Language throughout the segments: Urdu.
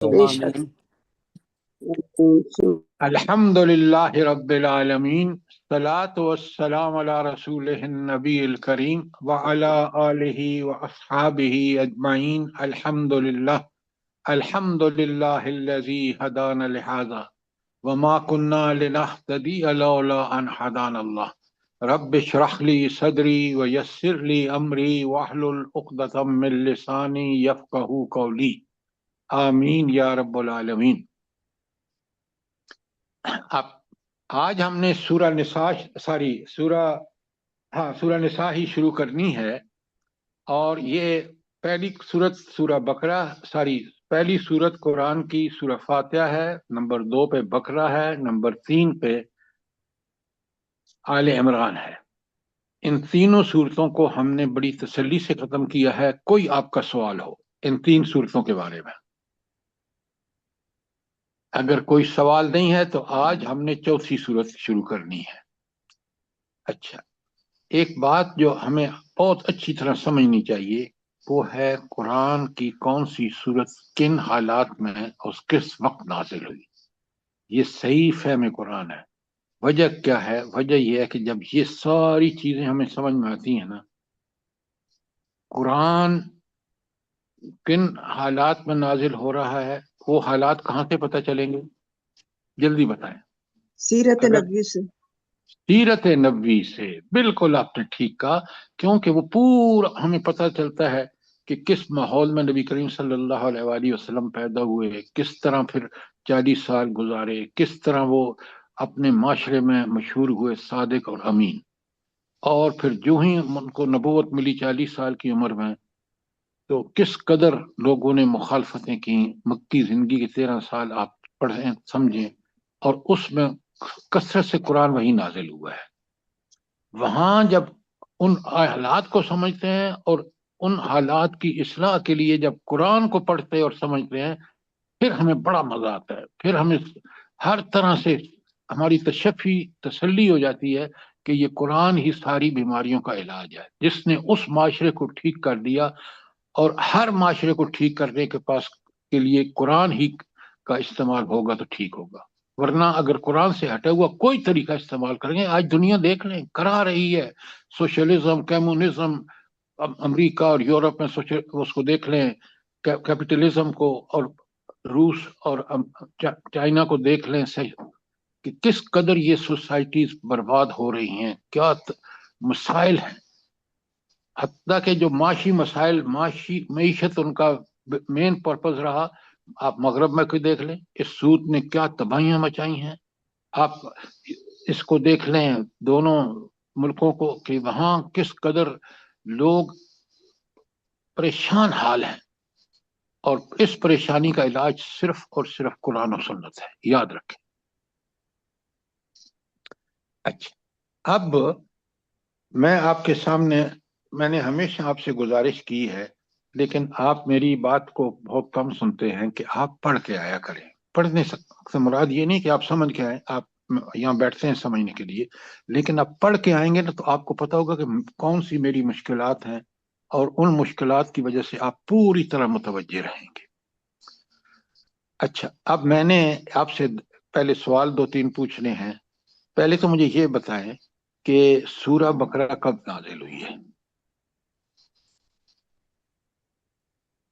آمین۔ الحمدللہ رب العالمین، الصلاۃ والسلام علی رسولہ النبی الکریم وعلی آلہ واصحابہ اجمعین۔ الحمدللہ الذی ہدانا لہذا وما کنا لنہتدی لولا ان ہدانا اللہ۔ رب اشرح لی صدری ویسر لی امری واحلل عقدۃ من لسانی یفقہوا قولی، آمین یا رب العالمین۔ اب آج ہم نے سورہ نساء ہی شروع کرنی ہے، اور یہ پہلی پہلی سورت قرآن کی سورہ فاتحہ ہے، نمبر 2 پہ بقرہ ہے، نمبر 3 پہ آل عمران ہے۔ ان تینوں صورتوں کو ہم نے بڑی تسلی سے ختم کیا ہے۔ کوئی آپ کا سوال ہو ان 3 صورتوں کے بارے میں؟ اگر کوئی سوال نہیں ہے تو آج ہم نے چوتھی صورت شروع کرنی ہے۔ اچھا، ایک بات جو ہمیں بہت اچھی طرح سمجھنی چاہیے وہ ہے قرآن کی کون سی صورت کن حالات میں اور کس وقت نازل ہوئی۔ یہ صحیح فہم قرآن ہے۔ وجہ کیا ہے؟ وجہ یہ ہے کہ جب یہ ساری چیزیں ہمیں سمجھ میں آتی ہیں نا، قرآن کن حالات میں نازل ہو رہا ہے، وہ حالات کہاں سے پتہ چلیں گے؟ جلدی بتائیں۔ سیرت نبوی سے۔ سیرت نبوی سے، بالکل آپ نے ٹھیک کہا، کیونکہ وہ پورا ہمیں پتہ چلتا ہے کہ کس ماحول میں نبی کریم صلی اللہ علیہ وآلہ وسلم پیدا ہوئے، کس طرح پھر 40 سال گزارے، کس طرح وہ اپنے معاشرے میں مشہور ہوئے صادق اور امین، اور پھر جو ہی ان کو نبوت ملی 40 سال کی عمر میں تو کس قدر لوگوں نے مخالفتیں کی۔ مکی زندگی کے 13 سال آپ پڑھیں سمجھیں، اور اس میں کثرت سے قرآن وہی نازل ہوا ہے۔ وہاں جب ان حالات کو سمجھتے ہیں اور ان حالات کی اصلاح کے لیے جب قرآن کو پڑھتے اور سمجھتے ہیں، پھر ہمیں بڑا مزہ آتا ہے، پھر ہمیں ہر طرح سے ہماری تشفی تسلی ہو جاتی ہے کہ یہ قرآن ہی ساری بیماریوں کا علاج ہے، جس نے اس معاشرے کو ٹھیک کر دیا، اور ہر معاشرے کو ٹھیک کرنے کے لیے قرآن ہی کا استعمال ہوگا تو ٹھیک ہوگا۔ ورنہ اگر قرآن سے ہٹا ہوا کوئی طریقہ استعمال کریں گے، آج دنیا دیکھ لیں کرا رہی ہے، سوشلزم، کمیونزم، امریکہ اور یورپ میں اس کو دیکھ لیں، کیپٹلزم کو، اور روس اور چائنا کو دیکھ لیں کہ کس قدر یہ سوسائٹیز برباد ہو رہی ہیں، کیا مسائل ہیں۔ حتیٰ کہ جو معاشی مسائل، معیشت ان کا مین پرپز رہا، آپ مغرب میں کوئی دیکھ لیں، اس سود نے کیا تباہیاں مچائی ہیں۔ آپ اس کو دیکھ لیں دونوں ملکوں کو کہ وہاں کس قدر لوگ پریشان حال ہیں، اور اس پریشانی کا علاج صرف اور صرف قرآن و سنت ہے، یاد رکھیں۔ اچھا، اب میں آپ کے سامنے، میں نے ہمیشہ آپ سے گزارش کی ہے، لیکن آپ میری بات کو بہت کم سنتے ہیں، کہ آپ پڑھ کے آیا کریں۔ پڑھنے سے مراد یہ نہیں کہ آپ سمجھ کے آئیں، آپ یہاں بیٹھتے ہیں سمجھنے کے لیے، لیکن آپ پڑھ کے آئیں گے نا تو آپ کو پتہ ہوگا کہ کون سی میری مشکلات ہیں، اور ان مشکلات کی وجہ سے آپ پوری طرح متوجہ رہیں گے۔ اچھا، اب میں نے آپ سے پہلے سوال 2-3 پوچھنے ہیں۔ پہلے تو مجھے یہ بتائیں کہ سورہ بقرہ کب نازل ہوئی ہے؟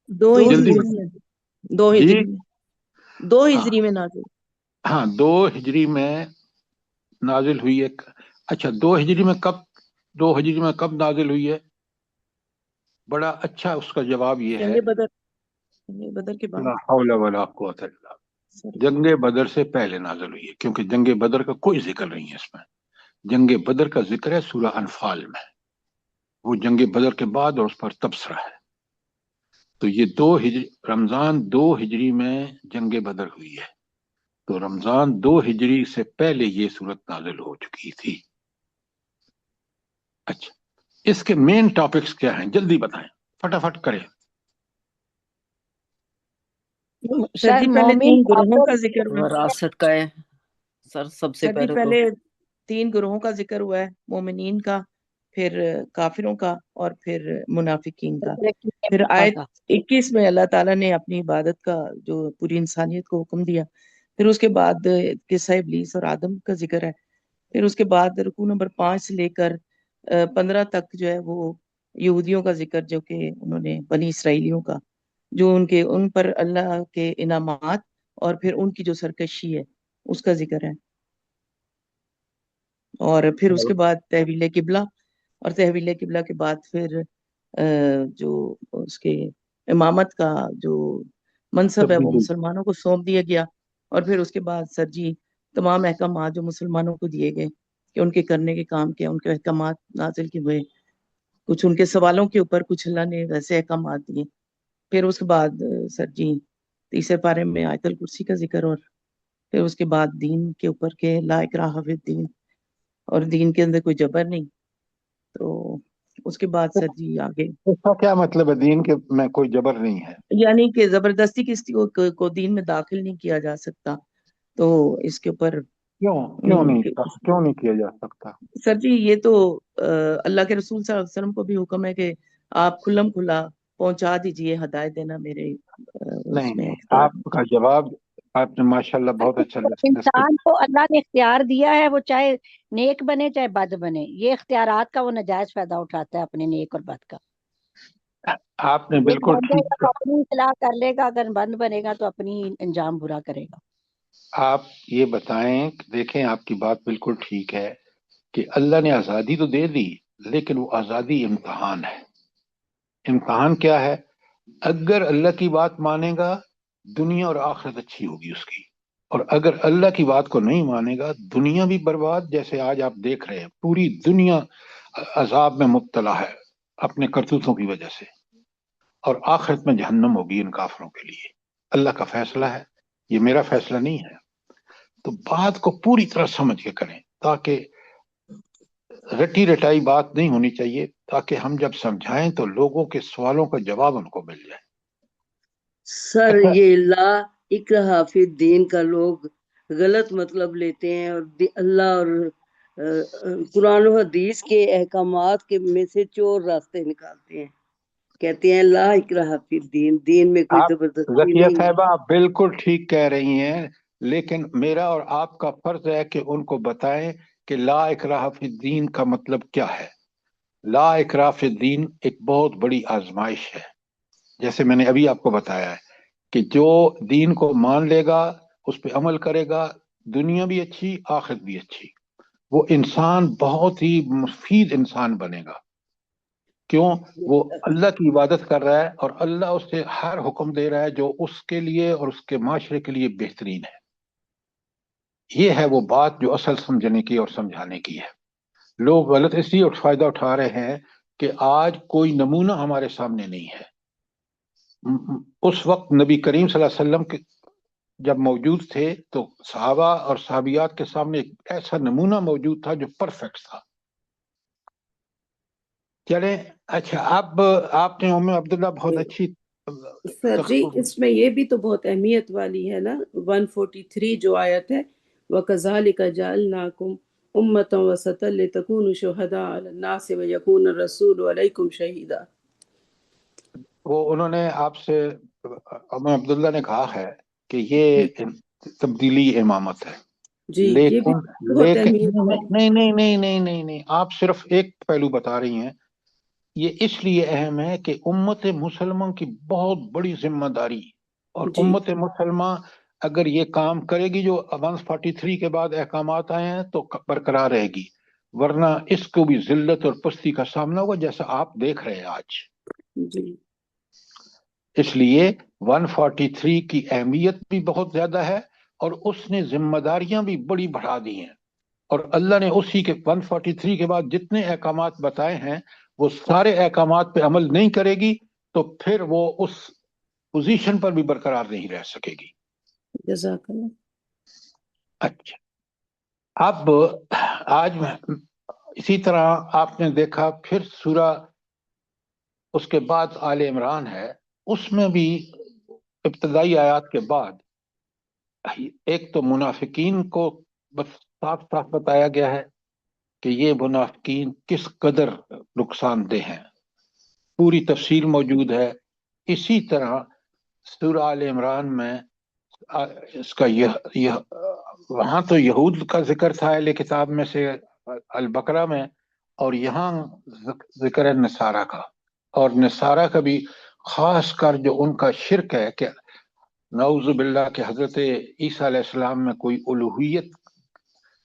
2 جلدی ہجری میں نازل۔ ہاں، 2 ہجری میں نازل ہوئی ہے۔ اچھا، 2 ہجری میں کب نازل ہوئی ہے؟ بڑا اچھا اس کا جواب یہ ہے، بدر کے بعد۔ لا حول ولا قوت الا باللہ، جنگ بدر سے پہلے نازل ہوئی ہے، کیونکہ جنگ بدر کا کوئی ذکر نہیں ہے اس میں۔ جنگ بدر کا ذکر ہے سورہ انفال میں، وہ جنگ بدر کے بعد اور اس پر تبصرہ ہے۔ تو یہ رمضان 2 ہجری میں جنگ بدر ہوئی ہے، تو رمضان 2 ہجری سے پہلے یہ صورت نازل ہو چکی تھی۔ اچھا، اس کے مین ٹاپکس کیا ہیں؟ جلدی بتائیں، فٹافٹ کریں۔ سر جی پہلے 3 گروہوں کا ذکر ہوا ہے۔ وراثت کا ہے سر، سب سے سر جی پہلے پہلے 3 گروہوں کا ذکر ہوا ہے، مومنین کا، پھر کافروں کا اور پھر منافقین کا۔ ترقی کے پھر کفار آیت کا۔ 21 میں اللہ تعالیٰ نے اپنی عبادت کا جو پوری انسانیت کو حکم دیا، پھر اس کے بعد قصہ ابلیس اور آدم کا ذکر ہے، پھر اس کے بعد رکوع نمبر 5 سے لے کر 15 تک جو ہے وہ یہودیوں کا ذکر، جو کہ انہوں نے بنی اسرائیلیوں کا، جو ان پر اللہ کے انعامات اور پھر ان کی جو سرکشی ہے اس کا ذکر ہے، اور پھر اس کے بعد تحویل قبلہ، اور تحویل قبلہ کے بعد پھر جو اس کے امامت کا جو منصب ہے وہ تبدیلی مسلمانوں کو سونپ دیا گیا، اور پھر اس کے بعد سر جی تمام احکامات جو مسلمانوں کو دیے گئے کہ ان کے کرنے کے کام کیا، ان کے احکامات نازل کیے ہوئے، کچھ ان کے سوالوں کے اوپر کچھ اللہ نے ویسے احکامات دیے۔ پھر اس کے بعد سر جی تیسرے پارے میں آیت الکرسی کا ذکر، اور پھر اس کے بعد دین کے اوپر کے لا اکراہ فی الدین، اور دین کے اندر کوئی جبر نہیں۔ تو اس کے بعد سر جی آگے اس کا کیا مطلب ہے دین کے میں کوئی جبر نہیں ہے؟ یعنی کہ زبردستی کسی کو دین میں داخل نہیں کیا جا سکتا، تو اس کے اوپر کیوں نہیں کیا جا سکتا؟ سر جی یہ تو اللہ کے رسول صلی اللہ علیہ وسلم کو بھی حکم ہے کہ آپ کھلم کھلا پہنچا دیجئے، ہدایت دینا میرے اس میں نہیں، اختیار آپ کا جواب آپ نے ماشاءاللہ بہت اچھا انسان کو اللہ نے اختیار دیا ہے، وہ چاہے نیک بنے چاہے بد بنے، یہ اختیارات کا وہ ناجائز فائدہ اٹھاتا ہے اپنے نیک اور بد کا۔ آپ نے نیک بالکل بن جائے ٹھیک گا تو اپنی اصلاح کر لے گا، اگر بند بنے گا تو اپنی انجام برا کرے گا۔ آپ یہ بتائیں، دیکھیں آپ کی بات بالکل ٹھیک ہے کہ اللہ نے آزادی تو دے دی، لیکن وہ آزادی امتحان ہے۔ امتحان کیا ہے؟ اگر اللہ کی بات مانے گا دنیا اور آخرت اچھی ہوگی اس کی، اور اگر اللہ کی بات کو نہیں مانے گا دنیا بھی برباد، جیسے آج آپ دیکھ رہے ہیں پوری دنیا عذاب میں مبتلا ہے اپنے کرتوتوں کی وجہ سے، اور آخرت میں جہنم ہوگی ان کافروں کے لیے۔ اللہ کا فیصلہ ہے، یہ میرا فیصلہ نہیں ہے۔ تو بات کو پوری طرح سمجھ کے کریں، تاکہ رٹی رٹائی بات نہیں ہونی چاہیے، تاکہ ہم جب سمجھائیں تو لوگوں کے سوالوں کا جواب ان کو مل جائے۔ سر اچھا، یہ لا اکراہ فی الدین کا لوگ غلط مطلب لیتے ہیں، اور اللہ اور قرآن و حدیث کے احکامات کے میں سے چور راستے نکالتے ہیں، کہتے ہیں لا اکراہ فی الدین، دین میں کوئی آپ زبردستی ذکیہ نہیں ہے۔ صاحبہ آپ بالکل ٹھیک کہہ رہی ہیں، لیکن میرا اور آپ کا فرض ہے کہ ان کو بتائیں کہ لا اکراہ فی الدین کا مطلب کیا ہے۔ لا اکراہ فی الدین ایک بہت بڑی آزمائش ہے، جیسے میں نے ابھی آپ کو بتایا ہے کہ جو دین کو مان لے گا اس پہ عمل کرے گا، دنیا بھی اچھی آخرت بھی اچھی، وہ انسان بہت ہی مفید انسان بنے گا۔ کیوں؟ وہ اللہ کی عبادت کر رہا ہے اور اللہ اس سے ہر حکم دے رہا ہے جو اس کے لیے اور اس کے معاشرے کے لیے بہترین ہے۔ یہ ہے وہ بات جو اصل سمجھنے کی اور سمجھانے کی ہے۔ لوگ غلط اس لیے فائدہ اٹھا رہے ہیں کہ آج کوئی نمونہ ہمارے سامنے نہیں ہے۔ اس وقت نبی کریم صلی اللہ علیہ وسلم کے جب موجود تھے تو صحابہ اور صحابیات کے سامنے ایک ایسا نمونہ موجود تھا جو پرفیکٹ تھا۔ چلیں، اچھا اب آپ نے ام عبداللہ بہت اچھی سر جی اس میں یہ بھی تو بہت اہمیت والی ہے نا، 143 جو آیت ہے، وَكَذَلِكَ جَعَلْنَاكُمْ أُمَّةً وَسَطًا لِتَكُونُوا شُهَدَاءَ عَلَى النَّاسِ وَيَكُونَ الرَّسُولُ عَلَيْكُمْ شَهِيدًا۔ وہ انہوں نے آپ سے ام عبداللہ نے کہا ہے کہ یہ تبدیلی امامت ہے، جی یہ بھی لیکن بہت اہمیت نہیں والی۔ نہیں نہیں نہیں نہیں نہیں نہیں، آپ صرف ایک پہلو بتا رہی ہیں۔ یہ اس لیے اہم ہے کہ امت مسلمہ کی بہت بڑی ذمہ داری، اور جی امت مسلمہ اگر یہ کام کرے گی جو 143 کے بعد احکامات آئے ہیں تو برقرار رہے گی، ورنہ اس کو بھی ذلت اور پستی کا سامنا ہوگا جیسا آپ دیکھ رہے ہیں آج۔ جی اس لیے 143 کی اہمیت بھی بہت زیادہ ہے، اور اس نے ذمہ داریاں بھی بڑی بڑھا دی ہیں، اور اللہ نے اسی کے 143 کے بعد جتنے احکامات بتائے ہیں وہ سارے احکامات پہ عمل نہیں کرے گی تو پھر وہ اس پوزیشن پر بھی برقرار نہیں رہ سکے گی۔ جزاک اللہ۔ اچھا، اب آج اسی طرح آپ نے دیکھا پھر سورہ اس کے بعد آل عمران ہے، اس میں بھی ابتدائی آیات کے بعد ایک تو منافقین کو بس صاف صاف بتایا گیا ہے کہ یہ منافقین کس قدر نقصان دہ ہیں، پوری تفصیل موجود ہے۔ اسی طرح سورہ آل عمران میں اس کا یہ وہاں تو یہود کا ذکر تھا اہل کتاب میں سے البقرہ میں، اور یہاں ذکر ہے نصارہ کا، اور نصارہ کا بھی خاص کر جو ان کا شرک ہے کہ نعوذ باللہ کہ حضرت عیسیٰ علیہ السلام میں کوئی الوہیت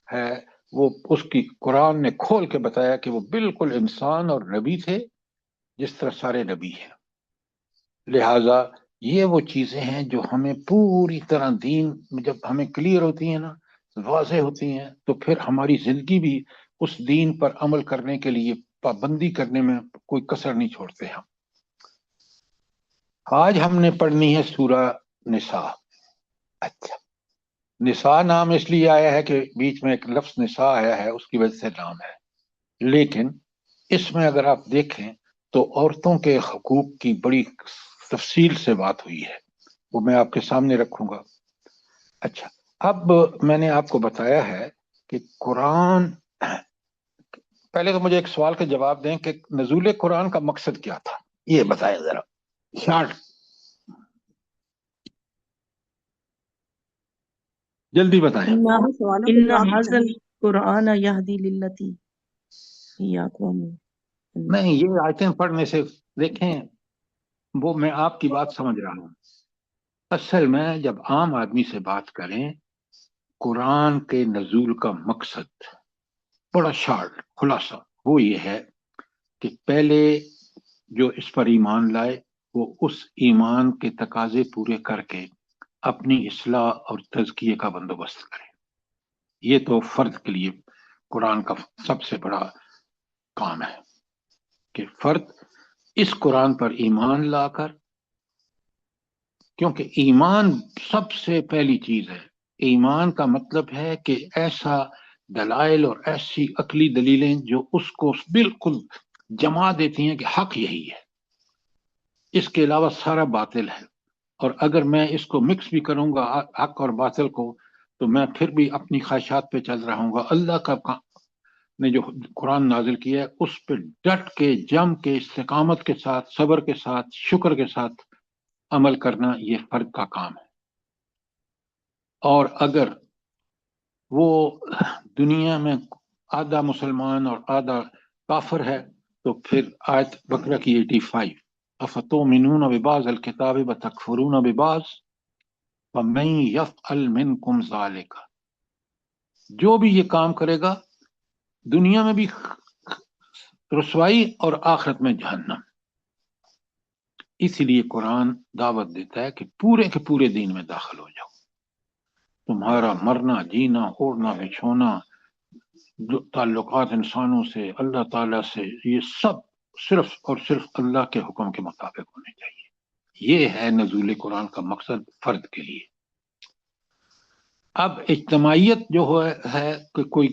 ہے، وہ اس کی قرآن نے کھول کے بتایا کہ وہ بالکل انسان اور نبی تھے جس طرح سارے نبی ہیں۔ لہٰذا یہ وہ چیزیں ہیں جو ہمیں پوری طرح دین جب ہمیں کلیئر ہوتی ہیں نا، واضح ہوتی ہیں، تو پھر ہماری زندگی بھی اس دین پر عمل کرنے کے لیے پابندی کرنے میں کوئی کسر نہیں چھوڑتے ہم۔ آج ہم نے پڑھنی ہے سورہ نساء۔ اچھا، نساء نام اس لیے آیا ہے کہ بیچ میں ایک لفظ نساء آیا ہے، اس کی وجہ سے نام ہے، لیکن اس میں اگر آپ دیکھیں تو عورتوں کے حقوق کی بڑی تفصیل سے بات ہوئی ہے، وہ میں آپ کے سامنے رکھوں گا۔ اچھا، اب میں نے آپ کو بتایا ہے کہ قرآن، پہلے تو مجھے ایک سوال کا جواب دیں کہ نزول قرآن کا مقصد کیا تھا، یہ بتائیں ذرا شارٹ، جلدی بتائیں۔ ان هذا القرآن يهدي للتي هي اقوم۔ نہیں، یہ آیتیں پڑھنے سے دیکھیں، وہ میں آپ کی بات سمجھ رہا ہوں۔ اصل میں جب عام آدمی سے بات کریں قرآن کے نزول کا مقصد بڑا شارٹ خلاصہ وہ یہ ہے کہ پہلے جو اس پر ایمان لائے وہ اس ایمان کے تقاضے پورے کر کے اپنی اصلاح اور تزکیے کا بندوبست کرے۔ یہ تو فرد کے لیے قرآن کا سب سے بڑا کام ہے کہ فرد اس قرآن پر ایمان لا کر، کیونکہ ایمان سب سے پہلی چیز ہے۔ ایمان کا مطلب ہے کہ ایسا دلائل اور ایسی عقلی دلیلیں جو اس کو بالکل جما دیتی ہیں کہ حق یہی ہے، اس کے علاوہ سارا باطل ہے، اور اگر میں اس کو مکس بھی کروں گا حق اور باطل کو تو میں پھر بھی اپنی خواہشات پہ چل رہا ہوں گا۔ اللہ کا نے جو قرآن نازل کیا ہے اس پہ ڈٹ کے، جم کے، استقامت کے ساتھ، صبر کے ساتھ، شکر کے ساتھ عمل کرنا یہ فرد کا کام ہے۔ اور اگر وہ دنیا میں آدھا مسلمان اور آدھا کافر ہے تو پھر آیت بقرہ کی 85 افتؤمنون ببعض الکتاب وتکفرون ببعض فمن یفعل منکم ذلک، جو بھی یہ کام کرے گا دنیا میں بھی رسوائی اور آخرت میں جہنم۔ اسی لیے قرآن دعوت دیتا ہے کہ پورے کے پورے دین میں داخل ہو جاؤ، تمہارا مرنا جینا اوڑھنا بچھونا تعلقات انسانوں سے، اللہ تعالیٰ سے، یہ سب صرف اور صرف اللہ کے حکم کے مطابق ہونے چاہیے۔ یہ ہے نزول قرآن کا مقصد فرد کے لیے۔ اب اجتماعیت جو ہے کہ کوئی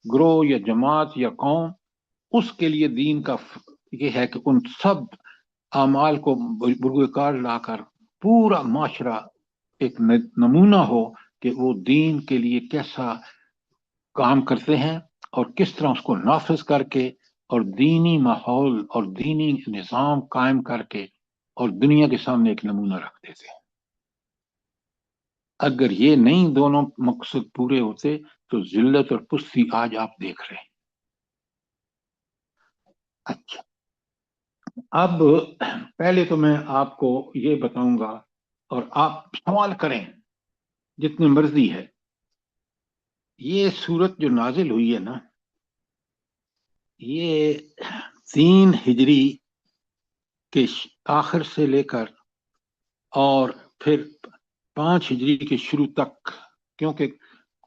گروہ یا جماعت یا قوم، اس کے لیے دین کا یہ ہے کہ ان سب اعمال کو بروکار لا کر پورا معاشرہ ایک نمونہ ہو کہ وہ دین کے لیے کیسا کام کرتے ہیں اور کس طرح اس کو نافذ کر کے اور دینی ماحول اور دینی نظام قائم کر کے اور دنیا کے سامنے ایک نمونہ رکھ دیتے ہیں۔ اگر یہ نہیں دونوں مقصد پورے ہوتے تو ذلت اور پستی آج آپ دیکھ رہے ہیں۔ اچھا، اب پہلے تو میں آپ کو یہ بتاؤں گا اور آپ سوال کریں جتنی مرضی ہے۔ یہ سورت جو نازل ہوئی ہے نا، یہ 3 ہجری کے آخر سے لے کر اور پھر 5 ہجری کے شروع تک، کیونکہ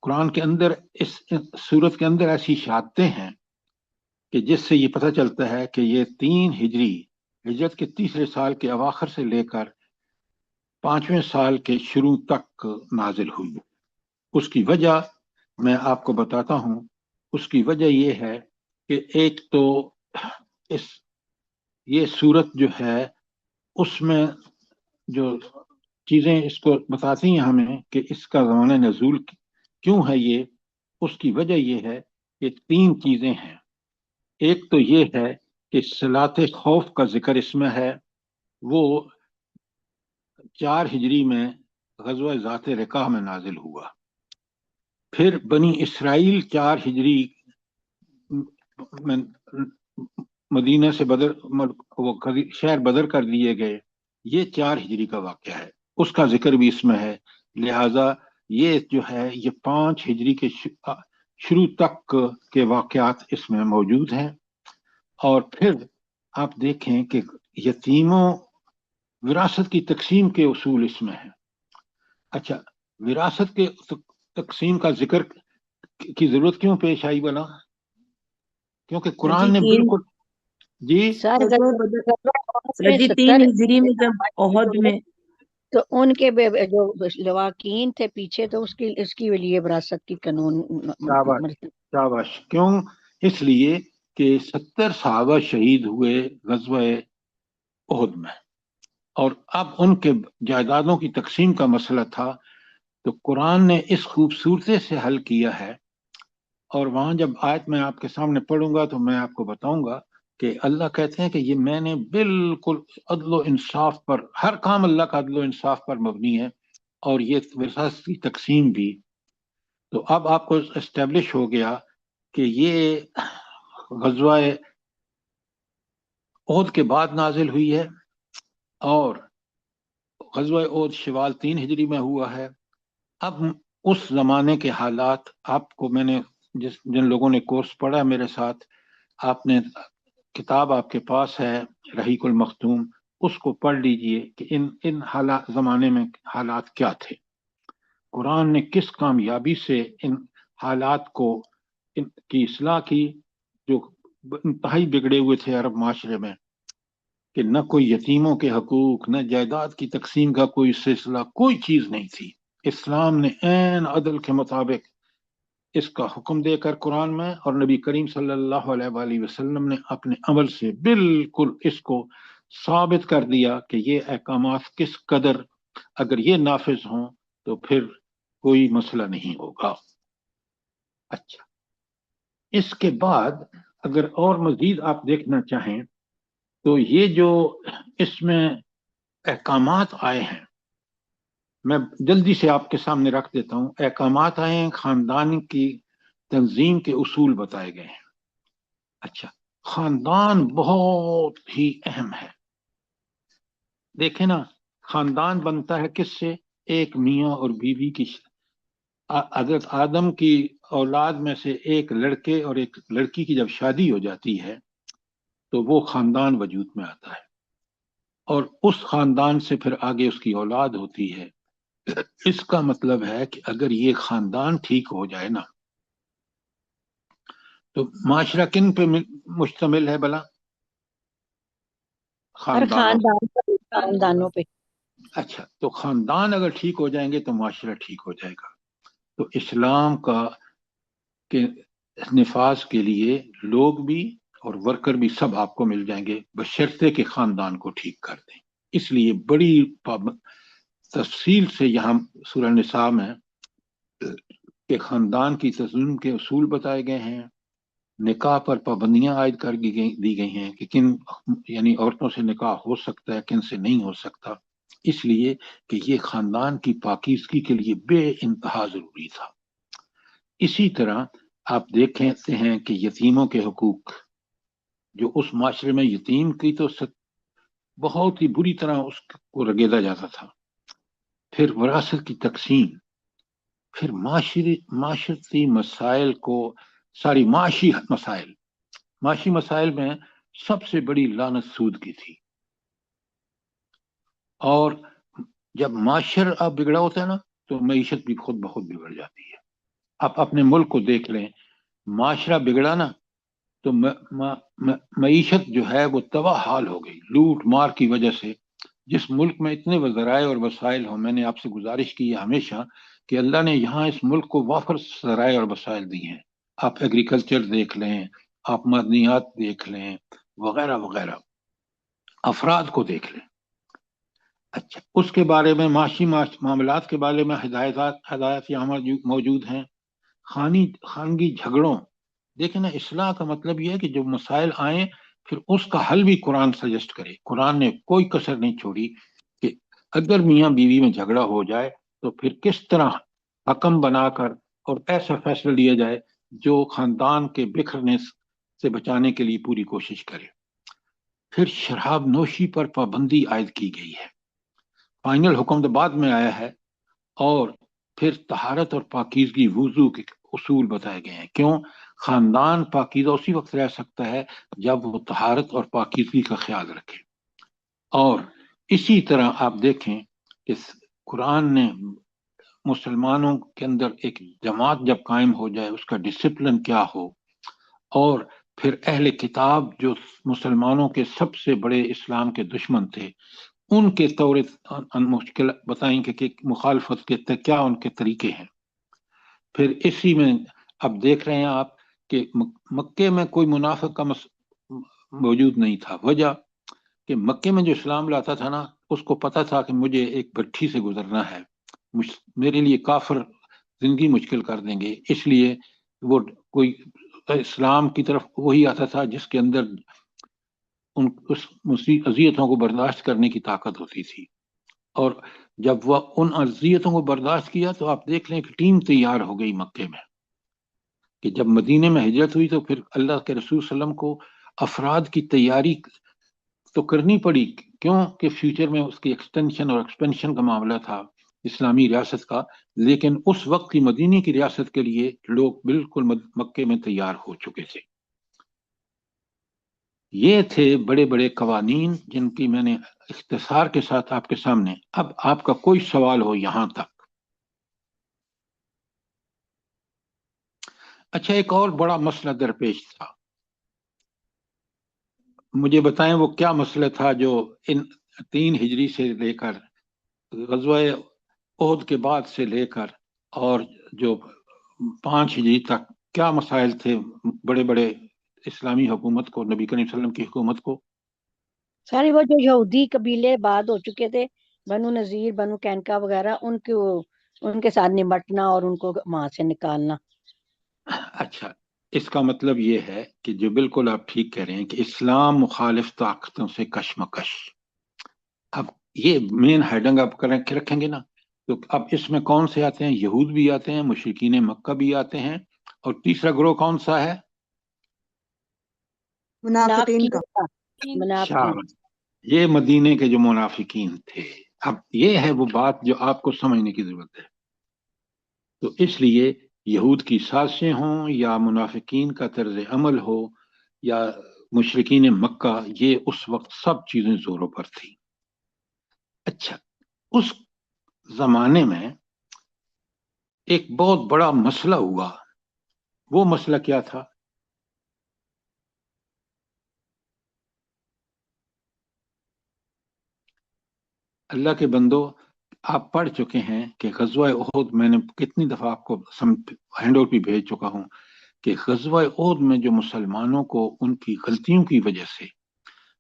قرآن کے اندر اس سورت کے اندر ایسی شہادتیں ہیں کہ جس سے یہ پتہ چلتا ہے کہ یہ 3 ہجری ہجرت کے تیسرے سال کے اواخر سے لے کر 5ویں سال کے شروع تک نازل ہوئی۔ اس کی وجہ میں آپ کو بتاتا ہوں۔ اس کی وجہ یہ ہے کہ ایک تو یہ سورت جو ہے اس میں جو چیزیں اس کو بتاتی ہیں ہمیں کہ اس کا زمانہ نزول کیوں ہے، یہ اس کی وجہ یہ ہے یہ 3 چیزیں ہیں. ایک تو یہ ہے کہ صلاۃ خوف کا ذکر اس میں ہے، وہ 4 ہجری میں غزوہ ذات رقاع میں نازل ہوا. پھر بنی اسرائیل 4 ہجری میں مدینہ سے بدر وہ شہر بدر کر دیے گئے، یہ 4 ہجری کا واقعہ ہے، اس کا ذکر بھی اس میں ہے. لہذا یہ جو ہے یہ 5 ہجری کے شروع تک کے واقعات اس میں موجود ہیں. اور پھر آپ دیکھیں کہ یتیموں وراثت کی تقسیم کے اصول اس میں ہیں. اچھا، وراثت کے تقسیم کا ذکر کی ضرورت کیوں پیش آئی بنا؟ کیونکہ قرآن نے بالکل جی سر سر جی 3 ہجری میں جب احد میں تو ان کے جو لواقین تھے پیچھے تو اس کی لیے وراثت کی قانون شاباش. کیوں؟ اس لیے کہ 70 صحابہ شہید ہوئے غزوہ احد میں، اور اب ان کے جائیدادوں کی تقسیم کا مسئلہ تھا. تو قرآن نے اس خوبصورتی سے حل کیا ہے. اور وہاں جب آیت میں آپ کے سامنے پڑھوں گا تو میں آپ کو بتاؤں گا کہ اللہ کہتے ہیں کہ یہ میں نے بالکل عدل و انصاف پر، ہر کام اللہ کا عدل و انصاف پر مبنی ہے، اور یہ وراثت کی تقسیم بھی. تو اب آپ کو اسٹیبلش ہو گیا کہ یہ غزوہ احد کے بعد نازل ہوئی ہے، اور غزوہ احد شوال 3 ہجری میں ہوا ہے. اب اس زمانے کے حالات آپ کو میں نے جن لوگوں نے کورس پڑھا میرے ساتھ، آپ نے کتاب آپ کے پاس ہے رحیق المختوم، اس کو پڑھ لیجئے کہ ان حالات زمانے میں حالات کیا تھے، قرآن نے کس کامیابی سے ان حالات کو کی اصلاح کی جو انتہائی بگڑے ہوئے تھے عرب معاشرے میں، کہ نہ کوئی یتیموں کے حقوق، نہ جائیداد کی تقسیم کا کوئی سلسلہ، کوئی چیز نہیں تھی. اسلام نے عین عدل کے مطابق اس کا حکم دے کر قرآن میں، اور نبی کریم صلی اللہ علیہ وآلہ وسلم نے اپنے عمل سے بالکل اس کو ثابت کر دیا کہ یہ احکامات کس قدر اگر یہ نافذ ہوں تو پھر کوئی مسئلہ نہیں ہوگا. اچھا، اس کے بعد اگر اور مزید آپ دیکھنا چاہیں تو یہ جو اس میں احکامات آئے ہیں، میں جلدی سے آپ کے سامنے رکھ دیتا ہوں. احکامات آئے ہیں، خاندان کی تنظیم کے اصول بتائے گئے ہیں. اچھا، خاندان بہت ہی اہم ہے. دیکھیں نا، خاندان بنتا ہے کس سے؟ ایک میاں اور بیوی کی. حضرت آدم کی اولاد میں سے ایک لڑکے اور ایک لڑکی کی جب شادی ہو جاتی ہے تو وہ خاندان وجود میں آتا ہے، اور اس خاندان سے پھر آگے اس کی اولاد ہوتی ہے. اس کا مطلب ہے کہ اگر یہ خاندان ٹھیک ہو جائے نا تو معاشرہ کن پہ مشتمل ہے بلا؟ خاندانوں پہ. اچھا، تو خاندان اگر ٹھیک ہو جائیں گے تو معاشرہ ٹھیک ہو جائے گا. تو اسلام کا کہ نفاذ کے لیے لوگ بھی اور ورکر بھی سب آپ کو مل جائیں گے، بشرطے کہ خاندان کو ٹھیک کر دیں. اس لیے بڑی تفصیل سے یہاں سورہ نساء میں کہ خاندان کی تنظیم کے اصول بتائے گئے ہیں. نکاح پر پابندیاں عائد کر دی گئی ہیں کہ کن یعنی عورتوں سے نکاح ہو سکتا ہے، کن سے نہیں ہو سکتا، اس لیے کہ یہ خاندان کی پاکیزگی کے لیے بے انتہا ضروری تھا. اسی طرح آپ دیکھتے ہیں کہ یتیموں کے حقوق، جو اس معاشرے میں یتیم کی تو بہت ہی بری طرح اس کو رگیدا جاتا تھا. پھر وراثت کی تقسیم، پھر معاشرتی مسائل کو، ساری معاشی مسائل میں سب سے بڑی لعنت سود کی تھی. اور جب معاشر اب بگڑا ہوتا ہے نا تو معیشت بھی خود بخود بگڑ جاتی ہے. آپ اپنے ملک کو دیکھ لیں، معاشرہ بگڑا نا تو معیشت جو ہے وہ تباہ حال ہو گئی لوٹ مار کی وجہ سے. جس ملک میں اتنے ذرائع اور وسائل ہوں، میں نے آپ سے گزارش کی ہے ہمیشہ کہ اللہ نے یہاں اس ملک کو وافر ذرائع اور وسائل دی ہیں. آپ ایگریکلچر دیکھ لیں، آپ معدنیات دیکھ لیں، وغیرہ وغیرہ، افراد کو دیکھ لیں. اچھا، اس کے بارے میں معاشی معاملات کے بارے میں ہدایات یہاں موجود ہیں. خانگی جھگڑوں دیکھیں نا، اصلاح کا مطلب یہ ہے کہ جو مسائل آئیں پھر اس کا حل بھی قرآن سجیسٹ کرے. قرآن نے کوئی کسر نہیں چھوڑی کہ اگر میاں بیوی میں جھگڑا ہو جائے تو پھر کس طرح حکم بنا کر اور ایسا فیصلہ لیا جائے جو خاندان کے بکھرنے سے بچانے کے لیے پوری کوشش کرے. پھر شراب نوشی پر پابندی عائد کی گئی ہے. فائنل حکم تو بعد میں آیا ہے. اور پھر طہارت اور پاکیزگی وضو کے اصول بتائے گئے ہیں. کیوں؟ خاندان پاکیزہ اسی وقت رہ سکتا ہے جب وہ طہارت اور پاکیزگی کا خیال رکھے. اور اسی طرح آپ دیکھیں کہ قرآن نے مسلمانوں کے اندر ایک جماعت جب قائم ہو جائے اس کا ڈسپلن کیا ہو. اور پھر اہل کتاب جو مسلمانوں کے سب سے بڑے اسلام کے دشمن تھے ان کے طور مشکل بتائیں کہ مخالفت کے کیا ان کے طریقے ہیں. پھر اسی میں اب دیکھ رہے ہیں آپ کہ مکے میں کوئی منافق کا موجود نہیں تھا. وجہ کہ مکے میں جو اسلام لاتا تھا نا اس کو پتا تھا کہ مجھے ایک بھٹی سے گزرنا ہے، میرے لیے کافر زندگی مشکل کر دیں گے، اس لیے وہ کوئی اسلام کی طرف وہی آتا تھا جس کے اندر ان اذیتوں کو برداشت کرنے کی طاقت ہوتی تھی. اور جب وہ ان اذیتوں کو برداشت کیا تو آپ دیکھ لیں کہ ٹیم تیار ہو گئی مکے میں کہ جب مدینے میں ہجرت ہوئی تو پھر اللہ کے رسول صلی اللہ علیہ وسلم کو افراد کی تیاری تو کرنی پڑی. کیوں کہ فیوچر میں اس کی ایکسٹینشن اور ایکسپینشن کا معاملہ تھا اسلامی ریاست کا. لیکن اس وقت کی مدینے کی ریاست کے لیے لوگ بالکل مکے میں تیار ہو چکے تھے. یہ تھے بڑے بڑے قوانین جن کی میں نے اختصار کے ساتھ آپ کے سامنے. اب آپ کا کوئی سوال ہو یہاں تک؟ اچھا، ایک اور بڑا مسئلہ درپیش تھا، مجھے بتائیں وہ کیا مسئلہ تھا جو ان 3 ہجری سے لے کر غزوہ احد کے بعد سے لے کر اور جو 5 ہجری تک کیا مسائل تھے بڑے بڑے اسلامی حکومت کو، نبی کریم صلی اللہ علیہ وسلم کی حکومت کو؟ سارے وہ جو یہودی قبیلے بعد ہو چکے تھے، بنو نذیر، بنو کینکا وغیرہ، ان کے ساتھ نمٹنا اور ان کو وہاں سے نکالنا. اچھا، اس کا مطلب یہ ہے کہ جو بالکل آپ ٹھیک کہہ رہے ہیں کہ اسلام مخالف طاقتوں سے کشمکش. اب یہ مین ہیڈنگ آپ رکھیں گے نا تو اب اس میں کون سے آتے ہیں؟ یہود بھی آتے ہیں، مشرکین مکہ بھی آتے ہیں، اور تیسرا گروہ کون سا ہے؟ منافقین کا. منافقین. یہ مدینے کے جو منافقین تھے. اب یہ ہے وہ بات جو آپ کو سمجھنے کی ضرورت ہے. تو اس لیے یہود کی سازشیں ہوں یا منافقین کا طرز عمل ہو یا مشرکین مکہ، یہ اس وقت سب چیزیں زوروں پر تھی. اچھا، اس زمانے میں ایک بہت بڑا مسئلہ ہوا. وہ مسئلہ کیا تھا؟ اللہ کے بندو، آپ پڑھ چکے ہیں کہ غزوہ احد میں نے کتنی دفعہ آپ کو ہینڈ آؤٹ بھی بھیج چکا ہوں کہ غزوہ احد میں جو مسلمانوں کو ان کی غلطیوں کی وجہ سے،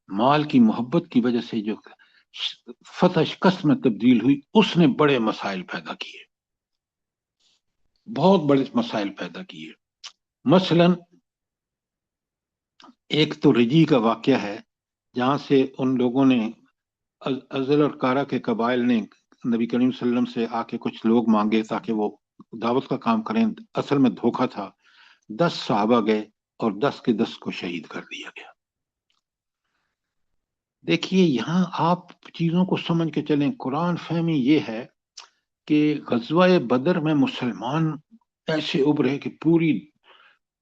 مال کی محبت کی وجہ سے جو فتح شکست میں تبدیل ہوئی، اس نے بڑے مسائل پیدا کیے، بہت بڑے مسائل پیدا کیے. مثلا ایک تو رجی کا واقعہ ہے جہاں سے ان لوگوں نے ازل اور کارا کے قبائل نے نبی کریم صلی اللہ علیہ وسلم سے آ کے کچھ لوگ مانگے تاکہ وہ دعوت کا کام کریں. اصل میں دھوکہ تھا. 10 صحابہ گئے اور 10 کے 10 کو شہید کر دیا گیا. دیکھیے یہاں آپ چیزوں کو سمجھ کے چلیں. قرآن فہمی یہ ہے کہ غزوہ بدر میں مسلمان ایسے ابھرے کہ پوری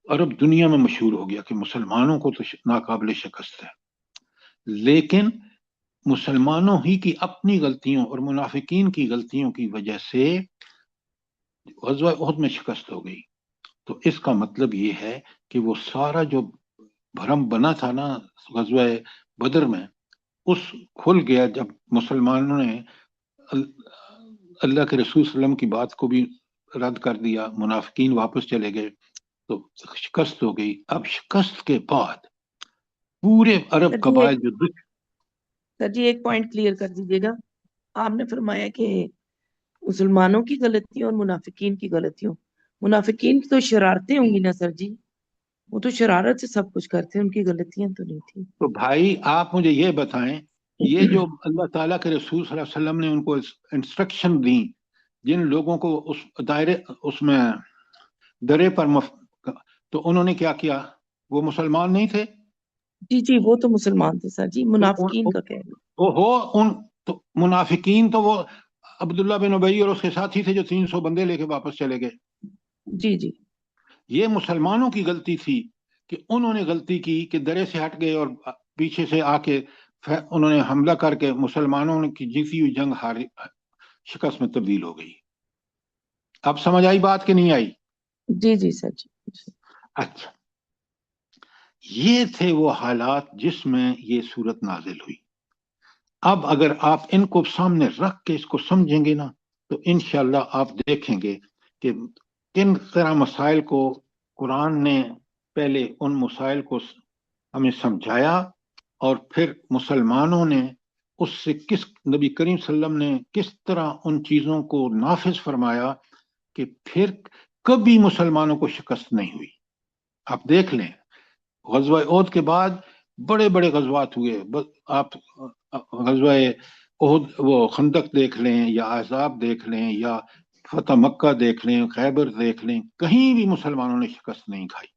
عرب دنیا میں مشہور ہو گیا کہ مسلمانوں کو تو ناقابل شکست ہے. لیکن مسلمانوں ہی کی اپنی غلطیوں اور منافقین کی غلطیوں کی وجہ سے غزوہ احد میں شکست ہو گئی. تو اس کا مطلب یہ ہے کہ وہ سارا جو بھرم بنا تھا نا غزوہ بدر میں، اس کھل گیا جب مسلمانوں نے اللہ کے رسول صلی اللہ علیہ وسلم کی بات کو بھی رد کر دیا، منافقین واپس چلے گئے تو شکست ہو گئی. اب شکست کے بعد پورے عرب قبائل جو سر جی ایک پوائنٹ کلیئر کر دیجیے گا. آپ نے فرمایا کہ مسلمانوں کی غلطیوں اور منافقین کی غلطیوں، منافقین کی تو شرارتیں ہوں گی نا سر جی؟ وہ تو شرارت سے سب کچھ کرتے، ان کی غلطیاں تو نہیں تھی۔ تو بھائی آپ مجھے یہ بتائیں، یہ جو اللہ تعالیٰ کے رسول صلی اللہ علیہ وسلم نے ان کو انسٹرکشن دی، جن لوگوں کو اس دائرے اس میں درے پر تو انہوں نے کیا کیا؟ وہ مسلمان نہیں تھے؟ جی جی، وہ تو مسلمان تھے سر جی، منافقین کا کہہ رہے۔ تو منافقین تو وہ عبداللہ بن ابی اور اس کے ساتھی تھے جو 300 بندے لے کے واپس چلے گئے۔ جی جی، یہ مسلمانوں کی غلطی تھی کہ انہوں نے غلطی کی کہ درے سے ہٹ گئے اور پیچھے سے آ کے انہوں نے حملہ کر کے مسلمانوں کی جیتی ہوئی جنگ شکست میں تبدیل ہو گئی۔ اب سمجھ آئی بات کہ نہیں آئی؟ جی جی سر جی۔ اچھا، یہ تھے وہ حالات جس میں یہ صورت نازل ہوئی۔ اب اگر آپ ان کو سامنے رکھ کے اس کو سمجھیں گے نا تو انشاءاللہ آپ دیکھیں گے کہ کن طرح مسائل کو قرآن نے پہلے ان مسائل کو ہمیں سمجھایا، اور پھر مسلمانوں نے اس سے نبی کریم صلی اللہ علیہ وسلم نے کس طرح ان چیزوں کو نافذ فرمایا کہ پھر کبھی مسلمانوں کو شکست نہیں ہوئی۔ آپ دیکھ لیں، غزوہ احد کے بعد بڑے بڑے غزوات ہوئے، آپ غزوہ احد وہ خندق دیکھ لیں یا احزاب دیکھ لیں یا فتح مکہ دیکھ لیں، خیبر دیکھ لیں، کہیں بھی مسلمانوں نے شکست نہیں کھائی۔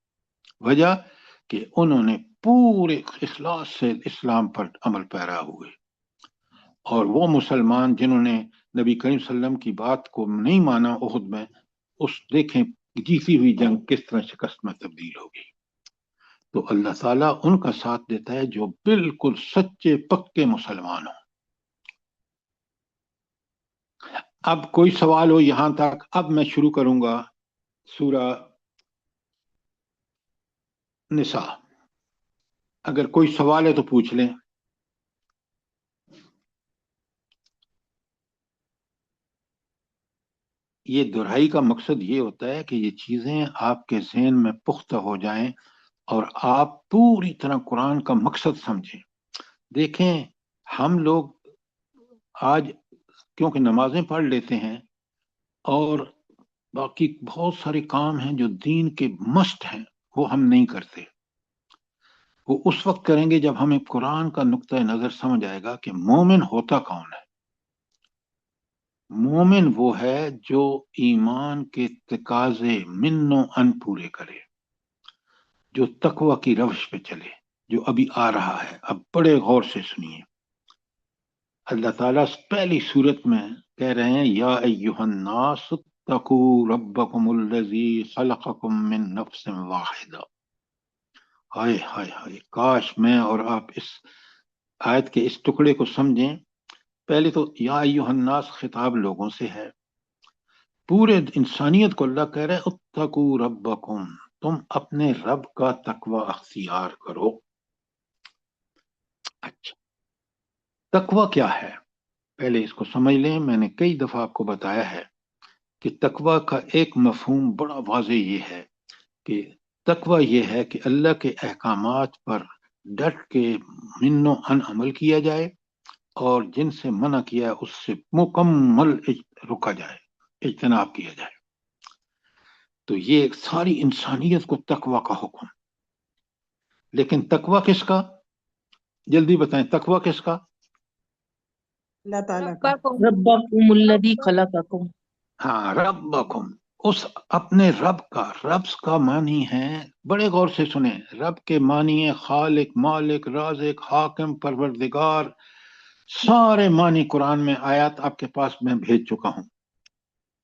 وجہ کہ انہوں نے پورے اخلاص سے اسلام پر عمل پیرا ہوئے، اور وہ مسلمان جنہوں نے نبی کریم صلی اللہ علیہ وسلم کی بات کو نہیں مانا احد میں، اس دیکھیں جیتی ہوئی جنگ کس طرح شکست میں تبدیل ہو گئی۔ تو اللہ تعالیٰ ان کا ساتھ دیتا ہے جو بالکل سچے پکے مسلمان ہوں۔ اب کوئی سوال ہو یہاں تک؟ اب میں شروع کروں گا سورہ نساء، اگر کوئی سوال ہے تو پوچھ لیں۔ یہ دہرائی کا مقصد یہ ہوتا ہے کہ یہ چیزیں آپ کے ذہن میں پختہ ہو جائیں اور آپ پوری طرح قرآن کا مقصد سمجھیں۔ دیکھیں، ہم لوگ آج کیونکہ نمازیں پڑھ لیتے ہیں اور باقی بہت سارے کام ہیں جو دین کے مست ہیں، وہ ہم نہیں کرتے۔ وہ اس وقت کریں گے جب ہمیں قرآن کا نقطہ نظر سمجھ آئے گا کہ مومن ہوتا کون ہے۔ مومن وہ ہے جو ایمان کے تقاضے من و ان پورے کرے، جو تقوی کی روش پہ چلے، جو ابھی آ رہا ہے۔ اب بڑے غور سے سنیے، اللہ تعالیٰ پہلی صورت میں کہہ رہے ہیں یا ایہا الناس اتقوا ربکم الذی خلقکم من نفس واحدہ۔ ہائے ہائے ہائے، کاش میں اور آپ اس آیت کے اس ٹکڑے کو سمجھیں۔ پہلے تو یا ایہا الناس خطاب لوگوں سے ہے، پورے انسانیت کو اللہ کہہ رہے ہیں اتقوا ربکم، تم اپنے رب کا تقوی اختیار کرو۔ اچھا، تقوی کیا ہے؟ پہلے اس کو سمجھ لیں۔ میں نے کئی دفعہ آپ کو بتایا ہے کہ تقوی کا ایک مفہوم بڑا واضح یہ ہے کہ تقوی یہ ہے کہ اللہ کے احکامات پر ڈٹ کے من و ان عمل کیا جائے، اور جن سے منع کیا اس سے مکمل رکا جائے، اجتناب کیا جائے۔ تو یہ ساری انسانیت کو تقوی کا حکم۔ لیکن تقوی کس کا؟ جلدی بتائیں، تقوی کس کا؟ اللہ تعالیٰ کا۔ ربکم الذی خلقکم، ہاں، ربکم، اس اپنے رب کا۔ رب کا معنی ہے، بڑے غور سے سنیں، رب کے معنی ہے خالق، مالک، رازق، حاکم، پروردگار۔ سارے معنی قرآن میں آیات آپ کے پاس میں بھیج چکا ہوں۔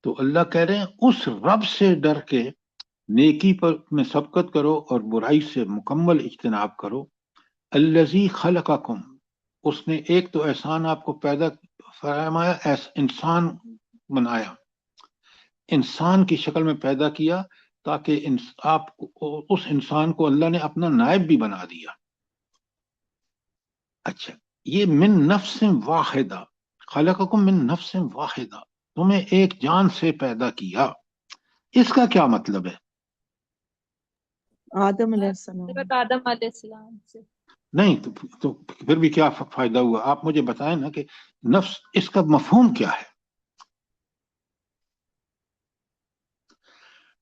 تو اللہ کہہ رہے ہیں اس رب سے ڈر کے نیکی پر میں سبقت کرو اور برائی سے مکمل اجتناب کرو۔ الذی خلقکم، اس نے ایک تو احسان آپ کو پیدا فرمایا، انسان بنایا، انسان کی شکل میں پیدا کیا، تاکہ آپ اس انسان کو اللہ نے اپنا نائب بھی بنا دیا۔ اچھا، یہ من نفس واحدہ، خلقکم من نفس واحدہ، تمہیں ایک جان سے پیدا کیا۔ اس کا کیا مطلب ہے؟ آدم علیہ السلام۔ حضرت آدم علیہ السلام سے نہیں تو پھر بھی کیا فائدہ ہوا؟ آپ مجھے بتائیں نا کہ نفس، اس کا مفہوم کیا ہے؟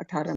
18।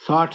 60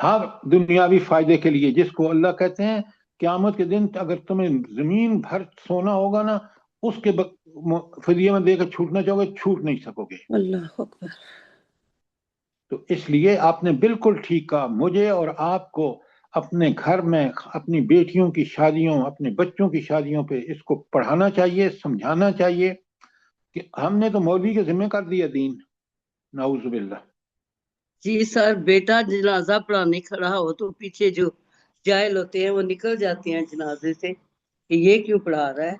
ہر دنیاوی فائدے کے لیے، جس کو اللہ کہتے ہیں قیامت کے دن اگر تمہیں زمین بھر سونا ہوگا نا، اس کے فدیے میں دے کر چھوٹنا چاہو گے، چھوٹ نہیں سکو گے۔ اللہ اکبر۔ تو اس لیے آپ نے بالکل ٹھیک کہا، مجھے اور آپ کو اپنے گھر میں اپنی بیٹیوں کی شادیوں، اپنے بچوں کی شادیوں پہ اس کو پڑھانا چاہیے، سمجھانا چاہیے کہ ہم نے تو مولوی کے ذمہ کر دیا دین، نعوذ باللہ۔ جی سر، بیٹا جنازہ پڑھانے کھڑا ہو تو پیچھے جو جاہل ہوتے ہیں وہ نکل جاتے ہیں جنازے سے کہ یہ کیوں پڑھا رہا ہے۔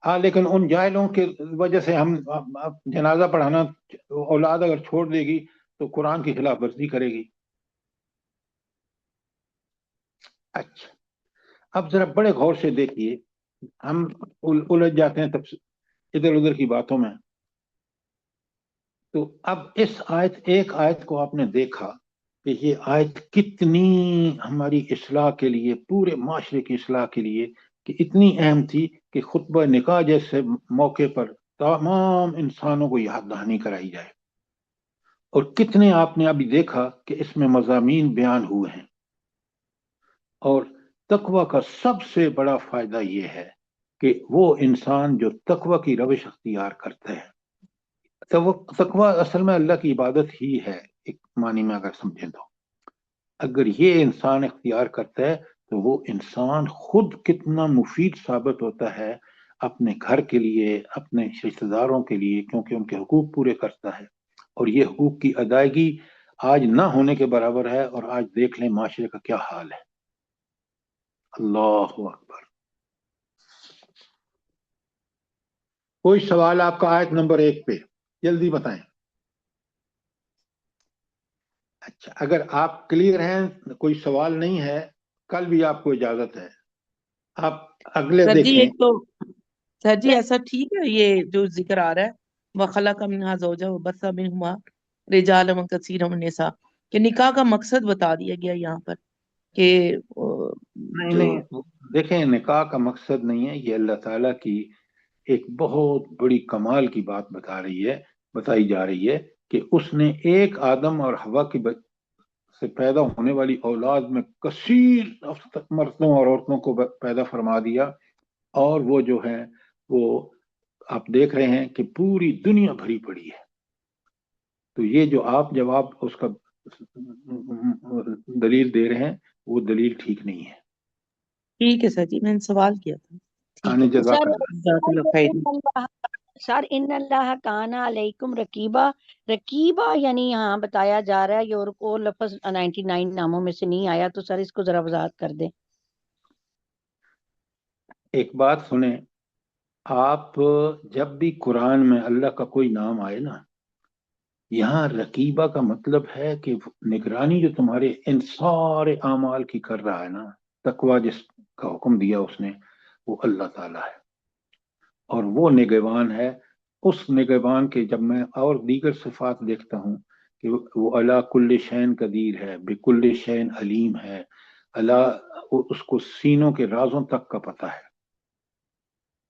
ہاں، لیکن ان جاہلوں کی وجہ سے ہم جنازہ پڑھانا، اولاد اگر چھوڑ دے گی تو قرآن کی خلاف ورزی کرے گی۔ اچھا، اب ذرا بڑے غور سے دیکھیے، ہم الجھ جاتے ہیں تب ادھر ادھر کی باتوں میں۔ تو اب اس ایک آیت کو آپ نے دیکھا کہ یہ آیت کتنی ہماری اصلاح کے لیے، پورے معاشرے کی اصلاح کے لیے کہ اتنی اہم تھی کہ خطبہ نکاح جیسے موقع پر تمام انسانوں کو یاد دہانی کرائی جائے۔ اور کتنے آپ نے ابھی دیکھا کہ اس میں مضامین بیان ہوئے ہیں۔ اور تقوی کا سب سے بڑا فائدہ یہ ہے کہ وہ انسان جو تقوی کی روش اختیار کرتا ہے، تقوی اصل میں اللہ کی عبادت ہی ہے، ایک معنی میں اگر سمجھیں تو اگر یہ انسان اختیار کرتا ہے تو وہ انسان خود کتنا مفید ثابت ہوتا ہے اپنے گھر کے لیے، اپنے رشتہ داروں کے لیے، کیونکہ ان کے حقوق پورے کرتا ہے۔ اور یہ حقوق کی ادائیگی آج نہ ہونے کے برابر ہے، اور آج دیکھ لیں معاشرے کا کیا حال ہے۔ اللہ اکبر۔ کوئی سوال آپ کا آیت نمبر 1 پہ؟ جلدی بتائیں۔ اچھا، اگر آپ کلیئر ہیں، کوئی سوال نہیں ہے، کل بھی آپ کو اجازت ہے، آپ اگلے سر جی دیکھیں۔ ایک تو سر جی ایسا ٹھیک ہے یہ جو ذکر آ رہا ہے وَخَلَقَ مِنْهَا زَوْجَهَا وَبَثَّ مِنْهُمَا رِجَالًا كَثِيرًا وَنِسَاءً کہ نکاح کا مقصد بتا دیا گیا یہاں پر کہ نہیں، دیکھیں نکاح کا مقصد نہیں ہے، یہ اللہ تعالیٰ کی ایک بہت بڑی کمال کی بات بتائی جا رہی ہے کہ اس نے ایک آدم اور حوا کی سے پیدا ہونے والی اولاد میں کثیر مردوں اور عورتوں کو پیدا فرما دیا، اور وہ جو ہے وہ آپ دیکھ رہے ہیں کہ پوری دنیا بھری پڑی ہے۔ تو یہ جو آپ جواب اس کا دلیل دے رہے ہیں وہ دلیل ٹھیک نہیں ہے۔ ٹھیک ہے سر جی، میں نے سوال کیا تھا۔ ٹھیک ہے جزاک سر اللہ۔ جزاک اللہ خیر۔ سر ان اللہ کان علیکم رقیبہ، رقیبہ یعنی یہاں بتایا جا رہا ہے یہ اور کو لفظ 99 ناموں میں سے نہیں آیا، تو سر اس کو ذرا وضاحت کر دیں۔ ایک بات سنیں، آپ جب بھی قرآن میں اللہ کا کوئی نام آئے نا، یہاں رقیبہ کا مطلب ہے کہ نگرانی جو تمہارے ان سارے اعمال کی کر رہا ہے نا، تقوی جس کا حکم دیا اس نے، وہ اللہ تعالیٰ ہے، اور وہ نگہبان ہے۔ اس نگہبان کے جب میں اور دیگر صفات دیکھتا ہوں کہ وہ اللہ کل شین قدیر ہے، بکل شین علیم ہے، اللہ اس کو سینوں کے رازوں تک کا پتہ ہے۔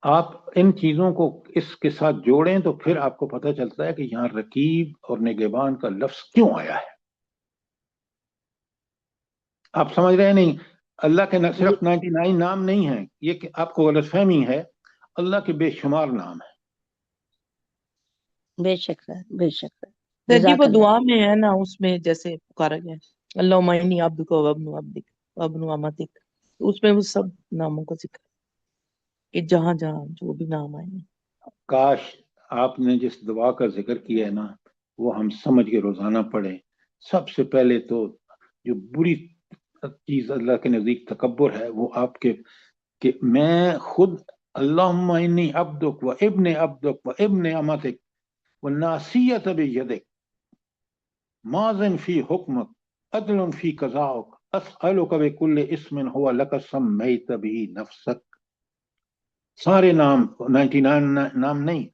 آپ ان چیزوں کو اس کے ساتھ جوڑیں تو پھر آپ کو پتہ چلتا ہے کہ یہاں رقیب اور نگہبان کا لفظ کیوں آیا ہے۔ آپ سمجھ رہے ہیں؟ نہیں، اللہ کے صرف 99 نام نہیں ہیں، یہ کہ آپ کو غلط فہمی ہے، اللہ کے بے شمار نام ہیں۔ بے شک سر، بے شک سر۔ سر جی جزاک وہ اللہ۔ دعا میں ہے نا، اس میں جیسے پکارا گیا ہے اللہم انی عبدک وابن عبدک وابن امتک، اس میں وہ سب ناموں کا ذکر ہے کہ جہاں جہاں جو بھی نام آئے ہیں۔ کاش آپ نے جس دعا کا ذکر کیا ہے نا وہ ہم سمجھ کے روزانہ پڑھیں۔ سب سے پہلے تو جو بری چیز اللہ کے نزدیک تکبر ہے وہ آپ کے کہ میں خود اللہم انی عبدک و ابن عبدک و ابن امتک والناسیۃ بیدک ماضٍ فی حکمک عدل فی قضاءک اسألک بکل اسم ہوا لک سمیت بہ نفسک۔ سارے نام 99 نام نہیں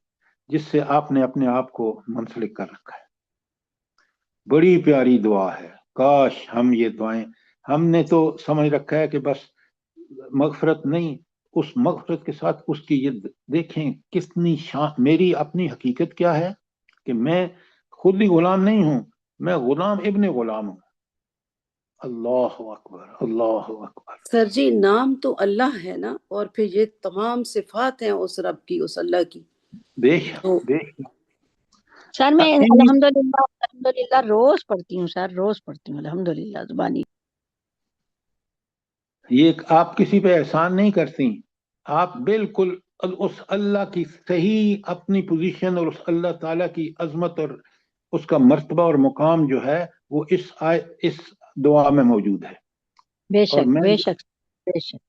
جس سے آپ نے اپنے آپ کو منسلک کر رکھا ہے۔ بڑی پیاری دعا ہے، کاش ہم یہ دعائیں، ہم نے تو سمجھ رکھا ہے کہ بس مغفرت نہیں، اس مغفرت کے ساتھ اس کی یہ دیکھیں کتنی شان۔ میری اپنی حقیقت کیا ہے کہ میں خود بھی غلام نہیں ہوں، میں غلام ابن غلام ہوں۔ اللہ اکبر، اللہ اکبر. سر جی نام تو اللہ ہے نا، اور پھر یہ تمام صفات ہیں اس رب کی، اس اللہ کی. بے شک تو بے شک. سر میں انہی- الحمدللہ روز پڑھتی ہوں سر، روز پڑھتی ہوں الحمدللہ زبانی. یہ آپ کسی پہ احسان نہیں کرتی، آپ بالکل اس اللہ کی صحیح اپنی پوزیشن اور اس اللہ تعالیٰ کی عظمت اور اس کا مرتبہ اور مقام جو ہے وہ اس دعا میں موجود ہے. بے اور شک میں بے شک بے شک.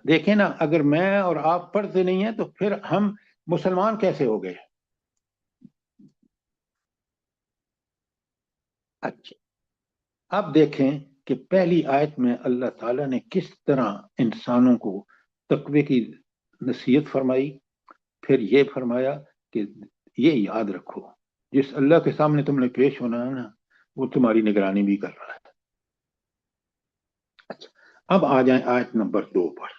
دیکھیں نا، اگر میں اور آپ پڑھتے نہیں ہیں تو پھر ہم مسلمان کیسے ہو گئے؟ اچھا، اب دیکھیں کہ پہلی آیت میں اللہ تعالیٰ نے کس طرح انسانوں کو تقوی کی نصیحت فرمائی. پھر یہ فرمایا کہ یہ یاد رکھو جس اللہ کے سامنے تم نے پیش ہونا ہے نا، وہ تمہاری نگرانی بھی کر رہا ہے. اچھا، اب آ جائیں آیت نمبر 2 پر.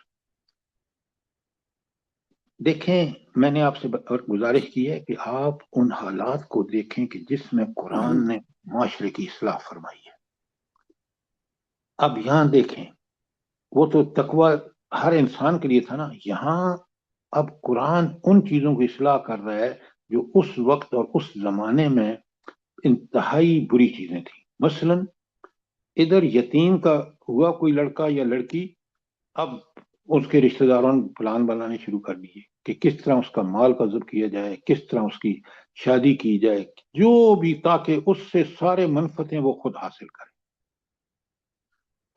دیکھیں، میں نے آپ سے گزارش کی ہے کہ آپ ان حالات کو دیکھیں کہ جس میں قرآن نے معاشرے کی اصلاح فرمائی ہے. اب یہاں دیکھیں، وہ تو تقوی ہر انسان کے لیے تھا نا، یہاں اب قرآن ان چیزوں کی اصلاح کر رہا ہے جو اس وقت اور اس زمانے میں انتہائی بری چیزیں تھیں. مثلا ادھر یتیم کا ہوا کوئی لڑکا یا لڑکی، اب اس کے رشتہ داروں نے پلان بنانے شروع کر دیے کہ کس طرح اس کا مال قبض کیا جائے، کس طرح اس کی شادی کی جائے، جو بھی، تاکہ اس سے سارے منفعتیں وہ خود حاصل کرے.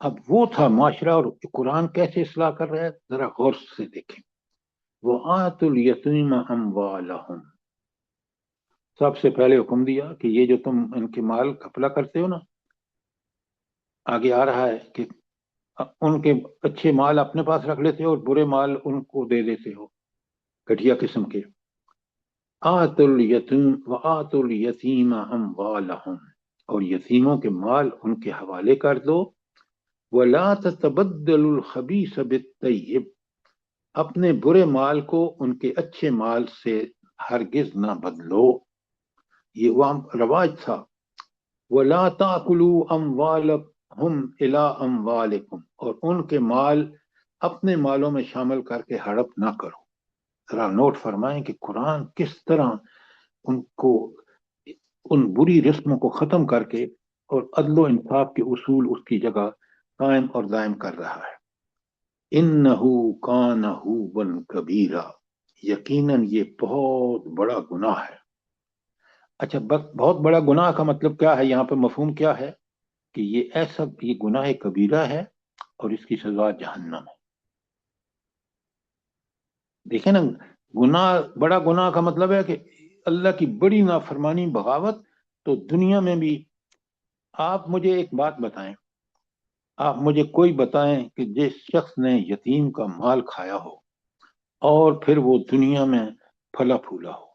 اب وہ تھا معاشرہ، اور قرآن کیسے اصلاح کر رہا ہے ذرا غور سے دیکھیں. وَآتُوا الْيَتِيمَ أَمْوَالَهُمْ، سب سے پہلے حکم دیا کہ یہ جو تم ان کے مال گھپلا کرتے ہو نا، آگے آ رہا ہے کہ ان کے اچھے مال اپنے پاس رکھ لیتے ہو اور برے مال ان کو دے دیتے ہو، گھٹیا قسم کے. آتُوا الْيَتِيمَ وَآتُوا الْيَتِيمَ أَمْوَالَهُمْ، اور یتیموں کے مال ان کے حوالے کر دو. وَلَا تَتَبَدَّلُوا الْخَبِيثَ بِالطَّيِّبِ، اپنے برے مال کو ان کے اچھے مال سے ہرگز نہ بدلو. یہ وہاں رواج تھا. وَلَا تَأْكُلُوا أَمْوَالَهُمْ إِلَىٰ أَمْوَالِكُمْ، اور ان کے مال اپنے مالوں میں شامل کر کے ہڑپ نہ کرو. ذرا نوٹ فرمائیں کہ قرآن کس طرح ان کو ان بری رسموں کو ختم کر کے اور عدل و انصاف کے اصول اس کی جگہ قائم اور دائم کر رہا ہے. انہو کان حوبا کبیرا، یقیناً یہ بہت بڑا گناہ ہے. اچھا، بہت بڑا گناہ کا مطلب کیا ہے؟ یہاں پہ مفہوم کیا ہے کہ یہ گناہ کبیرہ ہے اور اس کی سزا جہنم ہے. دیکھیں نا، بڑا گناہ کا مطلب ہے کہ اللہ کی بڑی نافرمانی، بغاوت. تو دنیا میں بھی آپ مجھے ایک بات بتائیں، آپ مجھے کوئی بتائیں کہ جس شخص نے یتیم کا مال کھایا ہو اور پھر وہ دنیا میں پھلا پھولا ہو،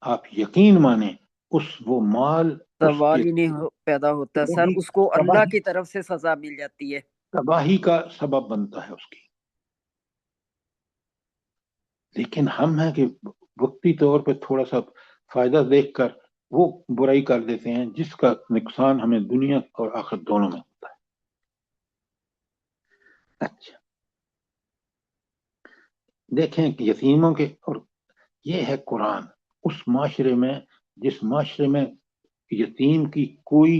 آپ یقین مانیں وہ مال اس سوال کے ہی نہیں پیدا ہوتا سر، اس کو اللہ کی طرف سے سزا مل جاتی ہے، تباہی کا سبب بنتا ہے اس کی. لیکن ہم ہیں کہ وقتی طور پہ تھوڑا سا فائدہ دیکھ کر وہ برائی کر دیتے ہیں جس کا نقصان ہمیں دنیا اور آخرت دونوں میں ہوتا ہے. اچھا، دیکھیں کہ یتیموں کے، اور یہ ہے قرآن اس معاشرے میں جس معاشرے میں یتیم کی کوئی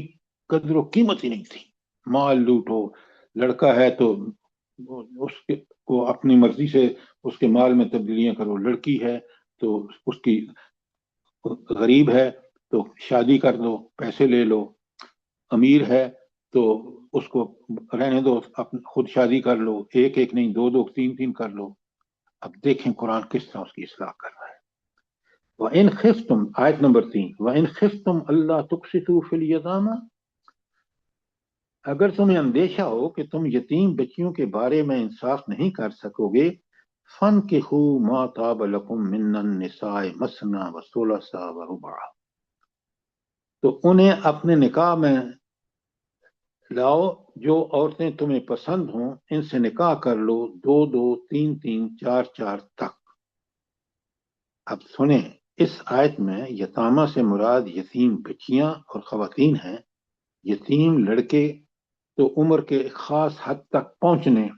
قدر و قیمت ہی نہیں تھی. مال لوٹو، لڑکا ہے تو اس کو اپنی مرضی سے اس کے مال میں تبدیلیاں کرو، لڑکی ہے تو اس کی غریب ہے تو شادی کر دو، پیسے لے لو، امیر ہے تو اس کو رہنے دو، خود شادی کر لو، ایک نہیں، دو تین تین کر لو. اب دیکھیں قرآن کس طرح اس کی اصلاح کر رہا ہے. وَإِنْ خِفْتُمْ، آیت نمبر 3، وَإِنْ خِفْتُمْ أَلَّا تُقْسِطُوا فِي الْيَتَامَى، اگر تمہیں اندیشہ ہو کہ تم یتیم بچیوں کے بارے میں انصاف نہیں کر سکو گے، فَانْكِحُوا مَا طَابَ لَكُم مِّنَ النِّسَاءِ مَثْنَىٰ وَثُلَثَ وَرُبَاعَ، تو انہیں اپنے نکاح میں لاؤ جو عورتیں تمہیں پسند ہوں، ان سے نکاح کر لو، 2 3 4 تک. اب سنیں، اس آیت میں یتامہ سے مراد یتیم بچیاں اور خواتین ہیں یتیم لڑکے تو عمر کے خاص حد تک پہنچنے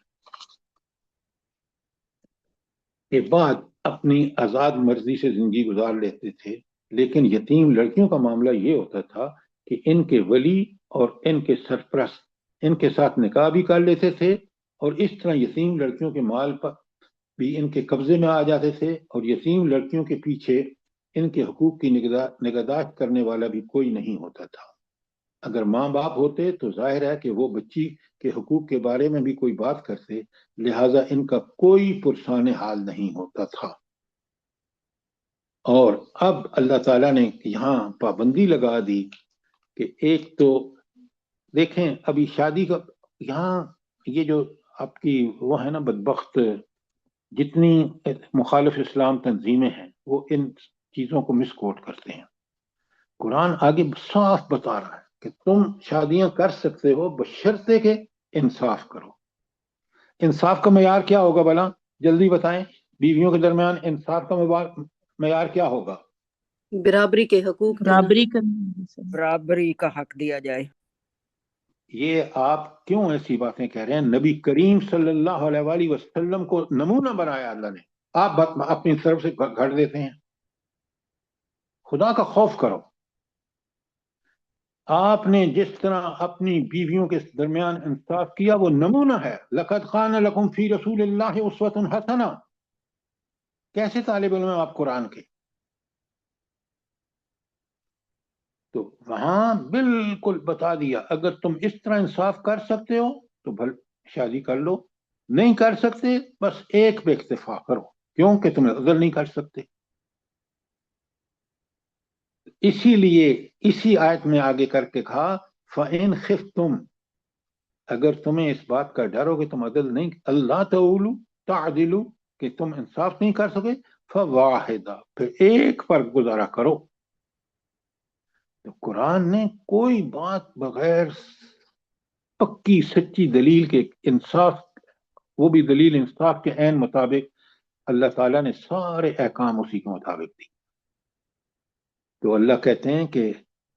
کے بعد اپنی آزاد مرضی سے زندگی گزار لیتے تھے، لیکن یتیم لڑکیوں کا معاملہ یہ ہوتا تھا کہ ان کے ولی اور ان کے سرپرست ان کے ساتھ نکاح بھی کر لیتے تھے، اور اس طرح یتیم لڑکیوں کے مال پر بھی ان کے قبضے میں آ جاتے تھے، اور یتیم لڑکیوں کے پیچھے ان کے حقوق کی نگہداشت کرنے والا بھی کوئی نہیں ہوتا تھا۔ اگر ماں باپ ہوتے تو ظاہر ہے کہ وہ بچی کے حقوق کے بارے میں بھی کوئی بات کرتے، لہٰذا ان کا کوئی پرسان حال نہیں ہوتا تھا۔ اور اب اللہ تعالیٰ نے یہاں پابندی لگا دی کہ ایک تو دیکھیں ابھی شادی کا یہاں یہ جو آپ کی وہ ہے نا بدبخت جتنی مخالف اسلام تنظیمیں ہیں وہ ان چیزوں کو مس کوٹ کرتے ہیں۔ قرآن آگے صاف بتا رہا ہے کہ تم شادیاں کر سکتے ہو بشرطے کہ انصاف کرو۔ انصاف کا معیار کیا ہوگا بھلا؟ جلدی بتائیں، بیویوں کے درمیان انصاف کا معیار کیا ہوگا؟ برابری کے حقوق دینا، برابری کرنا۔ برابری کا حق دیا جائے۔ یہ آپ کیوں ایسی باتیں کہہ رہے ہیں؟ نبی کریم صلی اللہ علیہ وآلہ وسلم کو نمونہ بنایا اللہ نے، آپ اپنی طرف سے گھڑ دیتے ہیں۔ خدا کا خوف کرو۔ آپ نے جس طرح اپنی بیویوں کے درمیان انصاف کیا وہ نمونہ ہے۔ لَقَدْ كَانَ لَكُمْ فِي رَسُولِ اللَّهِ أُسْوَةٌ حَسَنَةٌ۔ کیسے طالب علم ہیں آپ قرآن کے؟ تو وہاں بالکل بتا دیا اگر تم اس طرح انصاف کر سکتے ہو تو شادی کر لو، نہیں کر سکتے بس ایک پہ اکتفا کرو، کیونکہ تم عدل نہیں کر سکتے۔ اسی لیے اسی آیت میں آگے کر کے کہا فَإِنْ خِفْتُمْ، اگر تمہیں اس بات کا ڈر ہو کہ تم عدل نہیں اللہ تعدلوا کہ تم انصاف نہیں کر سکے، فواحدہ پھر ایک پر گزارا کرو۔ تو قرآن نے کوئی بات بغیر پکی سچی دلیل کے انصاف، وہ بھی دلیل انصاف کے عین مطابق، اللہ تعالیٰ نے سارے احکام اسی کے مطابق دی۔ تو اللہ کہتے ہیں کہ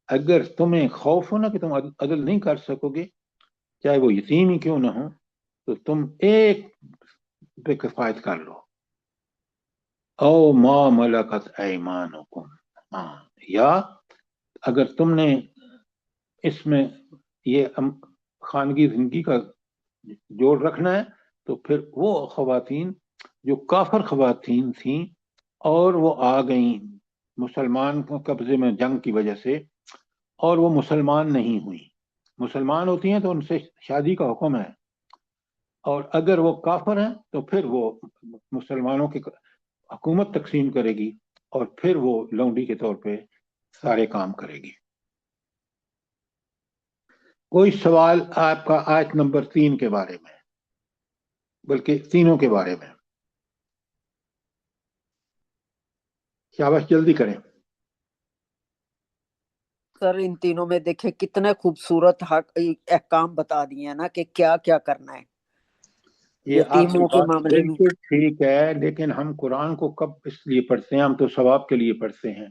اگر تمہیں خوف ہو نا کہ تم عدل نہیں کر سکو گے، چاہے وہ یتیم ہی کیوں نہ ہو، تو تم ایک پہ کفایت کر لو۔ او ما ملکت ایمانکم، یا اگر تم نے اس میں یہ خانگی زندگی کا جوڑ رکھنا ہے تو پھر وہ خواتین جو کافر خواتین تھیں اور وہ آ گئیں مسلمان کو قبضے میں جنگ کی وجہ سے، اور وہ مسلمان نہیں ہوئی، مسلمان ہوتی ہیں تو ان سے شادی کا حکم ہے، اور اگر وہ کافر ہیں تو پھر وہ مسلمانوں کی حکومت تقسیم کرے گی اور پھر وہ لونڈی کے طور پہ سارے کام کرے گی۔ کوئی سوال آپ کا آیت نمبر 3 کے بارے میں، بلکہ تینوں کے بارے میں؟ شاباش جلدی کریں۔ سر ان تینوں میں دیکھیں کتنے خوبصورت احکام بتا دیے ہیں نا کہ کیا کیا کرنا ہے یہ آپ کی یتیموں کے بات معاملے میں۔ بالکل ٹھیک ہے، لیکن ہم قرآن کو کب اس لیے پڑھتے ہیں؟ ہم تو ثواب کے لیے پڑھتے ہیں۔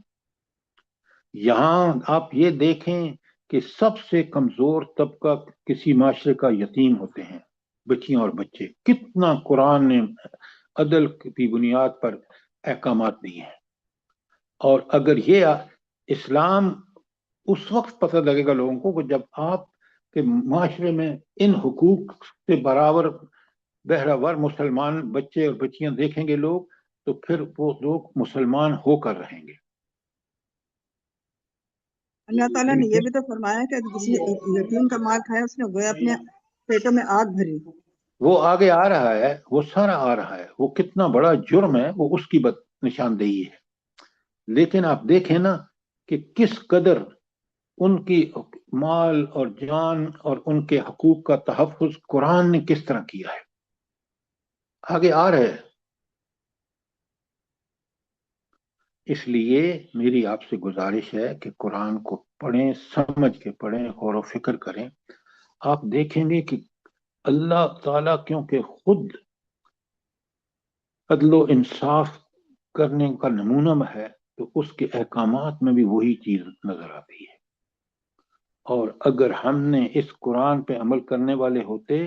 یہاں آپ یہ دیکھیں کہ سب سے کمزور طبقہ کسی معاشرے کا یتیم ہوتے ہیں، بچیاں اور بچے۔ کتنا قرآن نے عدل کی بنیاد پر احکامات دیے ہیں، اور اگر یہ اسلام اس وقت پتہ لگے گا لوگوں کو کہ جب آپ کے معاشرے میں ان حقوق سے برابر بہرور مسلمان بچے اور بچیاں دیکھیں گے لوگ، تو پھر وہ لوگ مسلمان ہو کر رہیں گے۔ اللہ تعالیٰ نے یہ بھی تو فرمایا کہ کسی یتیم کا مال کھایا اس نے گویا اپنے پیٹوں میں آگ بھری۔ وہ آگے آ رہا ہے، وہ سارا آ رہا ہے، وہ کتنا بڑا جرم ہے وہ اس کی نشاندہی ہے۔ لیکن آپ دیکھیں نا کہ کس قدر ان کی مال اور جان اور ان کے حقوق کا تحفظ قرآن نے کس طرح کیا ہے، آگے آ رہے ہیں۔ اس لیے میری آپ سے گزارش ہے کہ قرآن کو پڑھیں، سمجھ کے پڑھیں، غور و فکر کریں۔ آپ دیکھیں گے کہ اللہ تعالیٰ کیونکہ خود عدل و انصاف کرنے کا نمونہ ہے تو اس کے احکامات میں بھی وہی چیز نظر آتی ہے۔ اور اگر ہم نے اس قرآن پہ عمل کرنے والے ہوتے،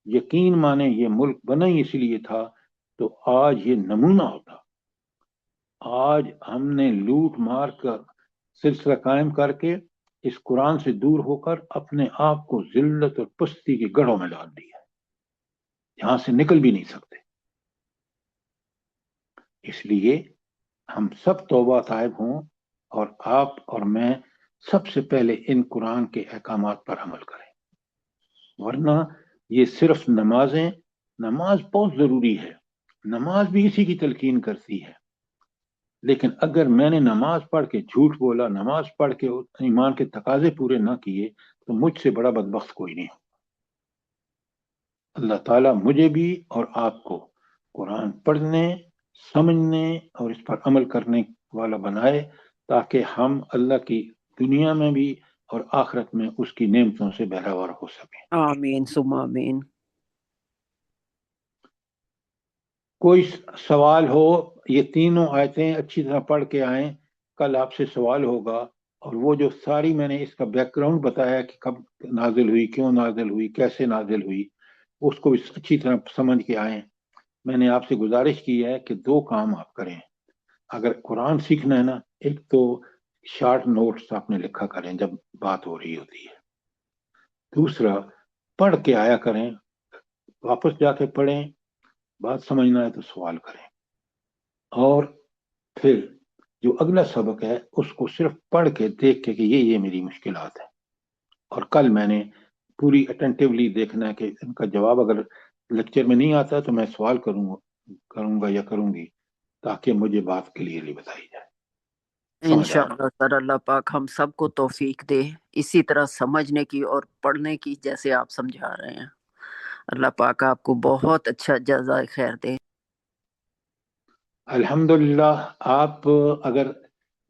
یقین مانے یہ ملک بنا ہی اس لیے تھا، تو آج یہ نمونہ ہوتا۔ آج ہم نے لوٹ مار کر سلسلہ قائم کر کے اس قرآن سے دور ہو کر اپنے آپ کو ذلت اور پستی کے گڑھوں میں ڈال دیا ہے، یہاں سے نکل بھی نہیں سکتے۔ اس لیے ہم سب توبہ طائب ہوں، اور آپ اور میں سب سے پہلے ان قرآن کے احکامات پر عمل کریں، ورنہ یہ صرف نماز بہت ضروری ہے، نماز بھی اسی کی تلقین کرتی ہے، لیکن اگر میں نے نماز پڑھ کے جھوٹ بولا، نماز پڑھ کے ایمان کے تقاضے پورے نہ کیے، تو مجھ سے بڑا بدبخت کوئی نہیں ہو۔ اللہ تعالیٰ مجھے بھی اور آپ کو قرآن پڑھنے، سمجھنے اور اس پر عمل کرنے والا بنائے، تاکہ ہم اللہ کی دنیا میں بھی اور آخرت میں اس کی نعمتوں سے بہرہور ہو سکیں۔ آمین ثم آمین۔ کوئی سوال ہو، یہ تینوں آیتیں اچھی طرح پڑھ کے آئیں، کل آپ سے سوال ہوگا، اور وہ جو ساری میں نے اس کا بیک گراؤنڈ بتایا کہ کب نازل ہوئی، کیوں نازل ہوئی، کیسے نازل ہوئی، اس کو اچھی طرح سمجھ کے آئیں۔ میں نے آپ سے گزارش کی ہے کہ 2 کام آپ کریں اگر قرآن سیکھنا ہے نا۔ ایک تو شارٹ نوٹس آپ نے لکھا کریں جب بات ہو رہی ہوتی ہے، دوسرا پڑھ کے آیا کریں، واپس جا کے پڑھیں، بات سمجھنا ہے تو سوال کریں، اور پھر جو اگلا سبق ہے اس کو صرف پڑھ کے دیکھ کے کہ یہ میری مشکلات ہیں، اور کل میں نے پوری اٹینٹیولی دیکھنا ہے کہ ان کا جواب اگر لیکچر میں نہیں آتا تو میں سوال کروں گا یا کروں گی، تاکہ مجھے بات کلیئرلی بتائی جائے۔ انشاءاللہ سر، اللہ پاک ہم سب کو توفیق دے اسی طرح سمجھنے کی اور پڑھنے کی جیسے آپ سمجھا رہے ہیں۔ اللہ پاک آپ کو بہت اچھا جزائے خیر دے۔ الحمدللہ، آپ اگر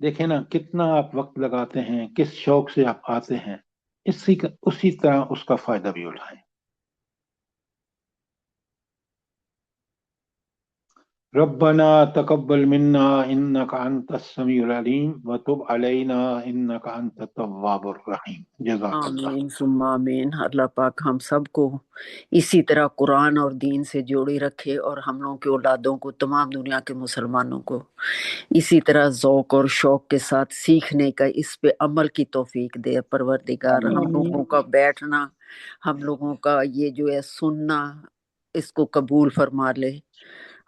دیکھیں نا کتنا آپ وقت لگاتے ہیں، کس شوق سے آپ آتے ہیں، اسی طرح اس کا فائدہ بھی اٹھائیں۔ ربنا تقبل منا انك انت السميع العليم وتب علينا انك انت التواب الرحيم۔ جزاک اللہ۔ آمین ثم آمین۔ اللہ پاک ہم سب کو اسی طرح قرآن اور دین سے جوڑی رکھے، اور ہم لوگوں کے اولادوں کو، تمام دنیا کے مسلمانوں کو اسی طرح ذوق اور شوق کے ساتھ سیکھنے کا، اس پہ عمل کی توفیق دے پروردگار۔ ہم لوگوں کا بیٹھنا، ہم لوگوں کا یہ جو ہے سننا، اس کو قبول فرما لے،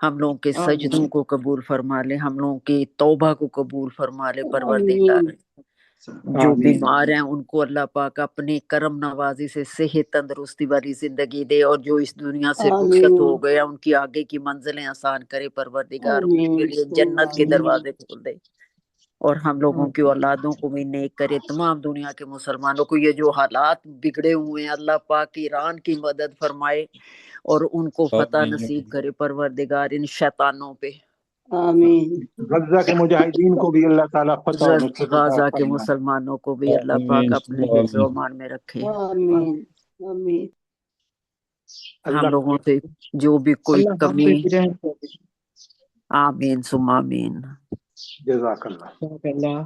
ہم لوگوں کے سجدوں کو قبول فرما لے، ہم لوگوں کی توبہ کو قبول فرما لے پروردگار۔ جو آمین۔ بیمار ہیں ان کو اللہ پاک اپنی کرم نوازی سے صحت تندرستی والی زندگی دے، اور جو اس دنیا سے رخصت ہو گیا ان کی آگے کی منزلیں آسان کرے پروردگار، ان کے لیے جنت کے دروازے کھول دے، اور ہم لوگوں کی اولادوں کو بھی نیک کرے، تمام دنیا کے مسلمانوں کو۔ یہ جو حالات بگڑے ہوئے ہیں اللہ پاک ایران کی مدد فرمائے اور ان کو فتح نصیب کرے پروردگار ان شیطانوں پہ۔ آمین۔ غزہ کے مجاہدین کو بھی اللہ تعالیٰ فتح و نصرت عطا غازہ کے فرمائے۔ مسلمانوں کو بھی اللہ پاک اپنے حفظ و امان میں رکھے۔ آمین آمین۔ ہم اللہ لوگوں سے جو بھی کوئی اللہ ہم کمی، پہ رحم کرے۔ آمین ثم آمین۔ جزاک اللہ۔ جزاک اللہ۔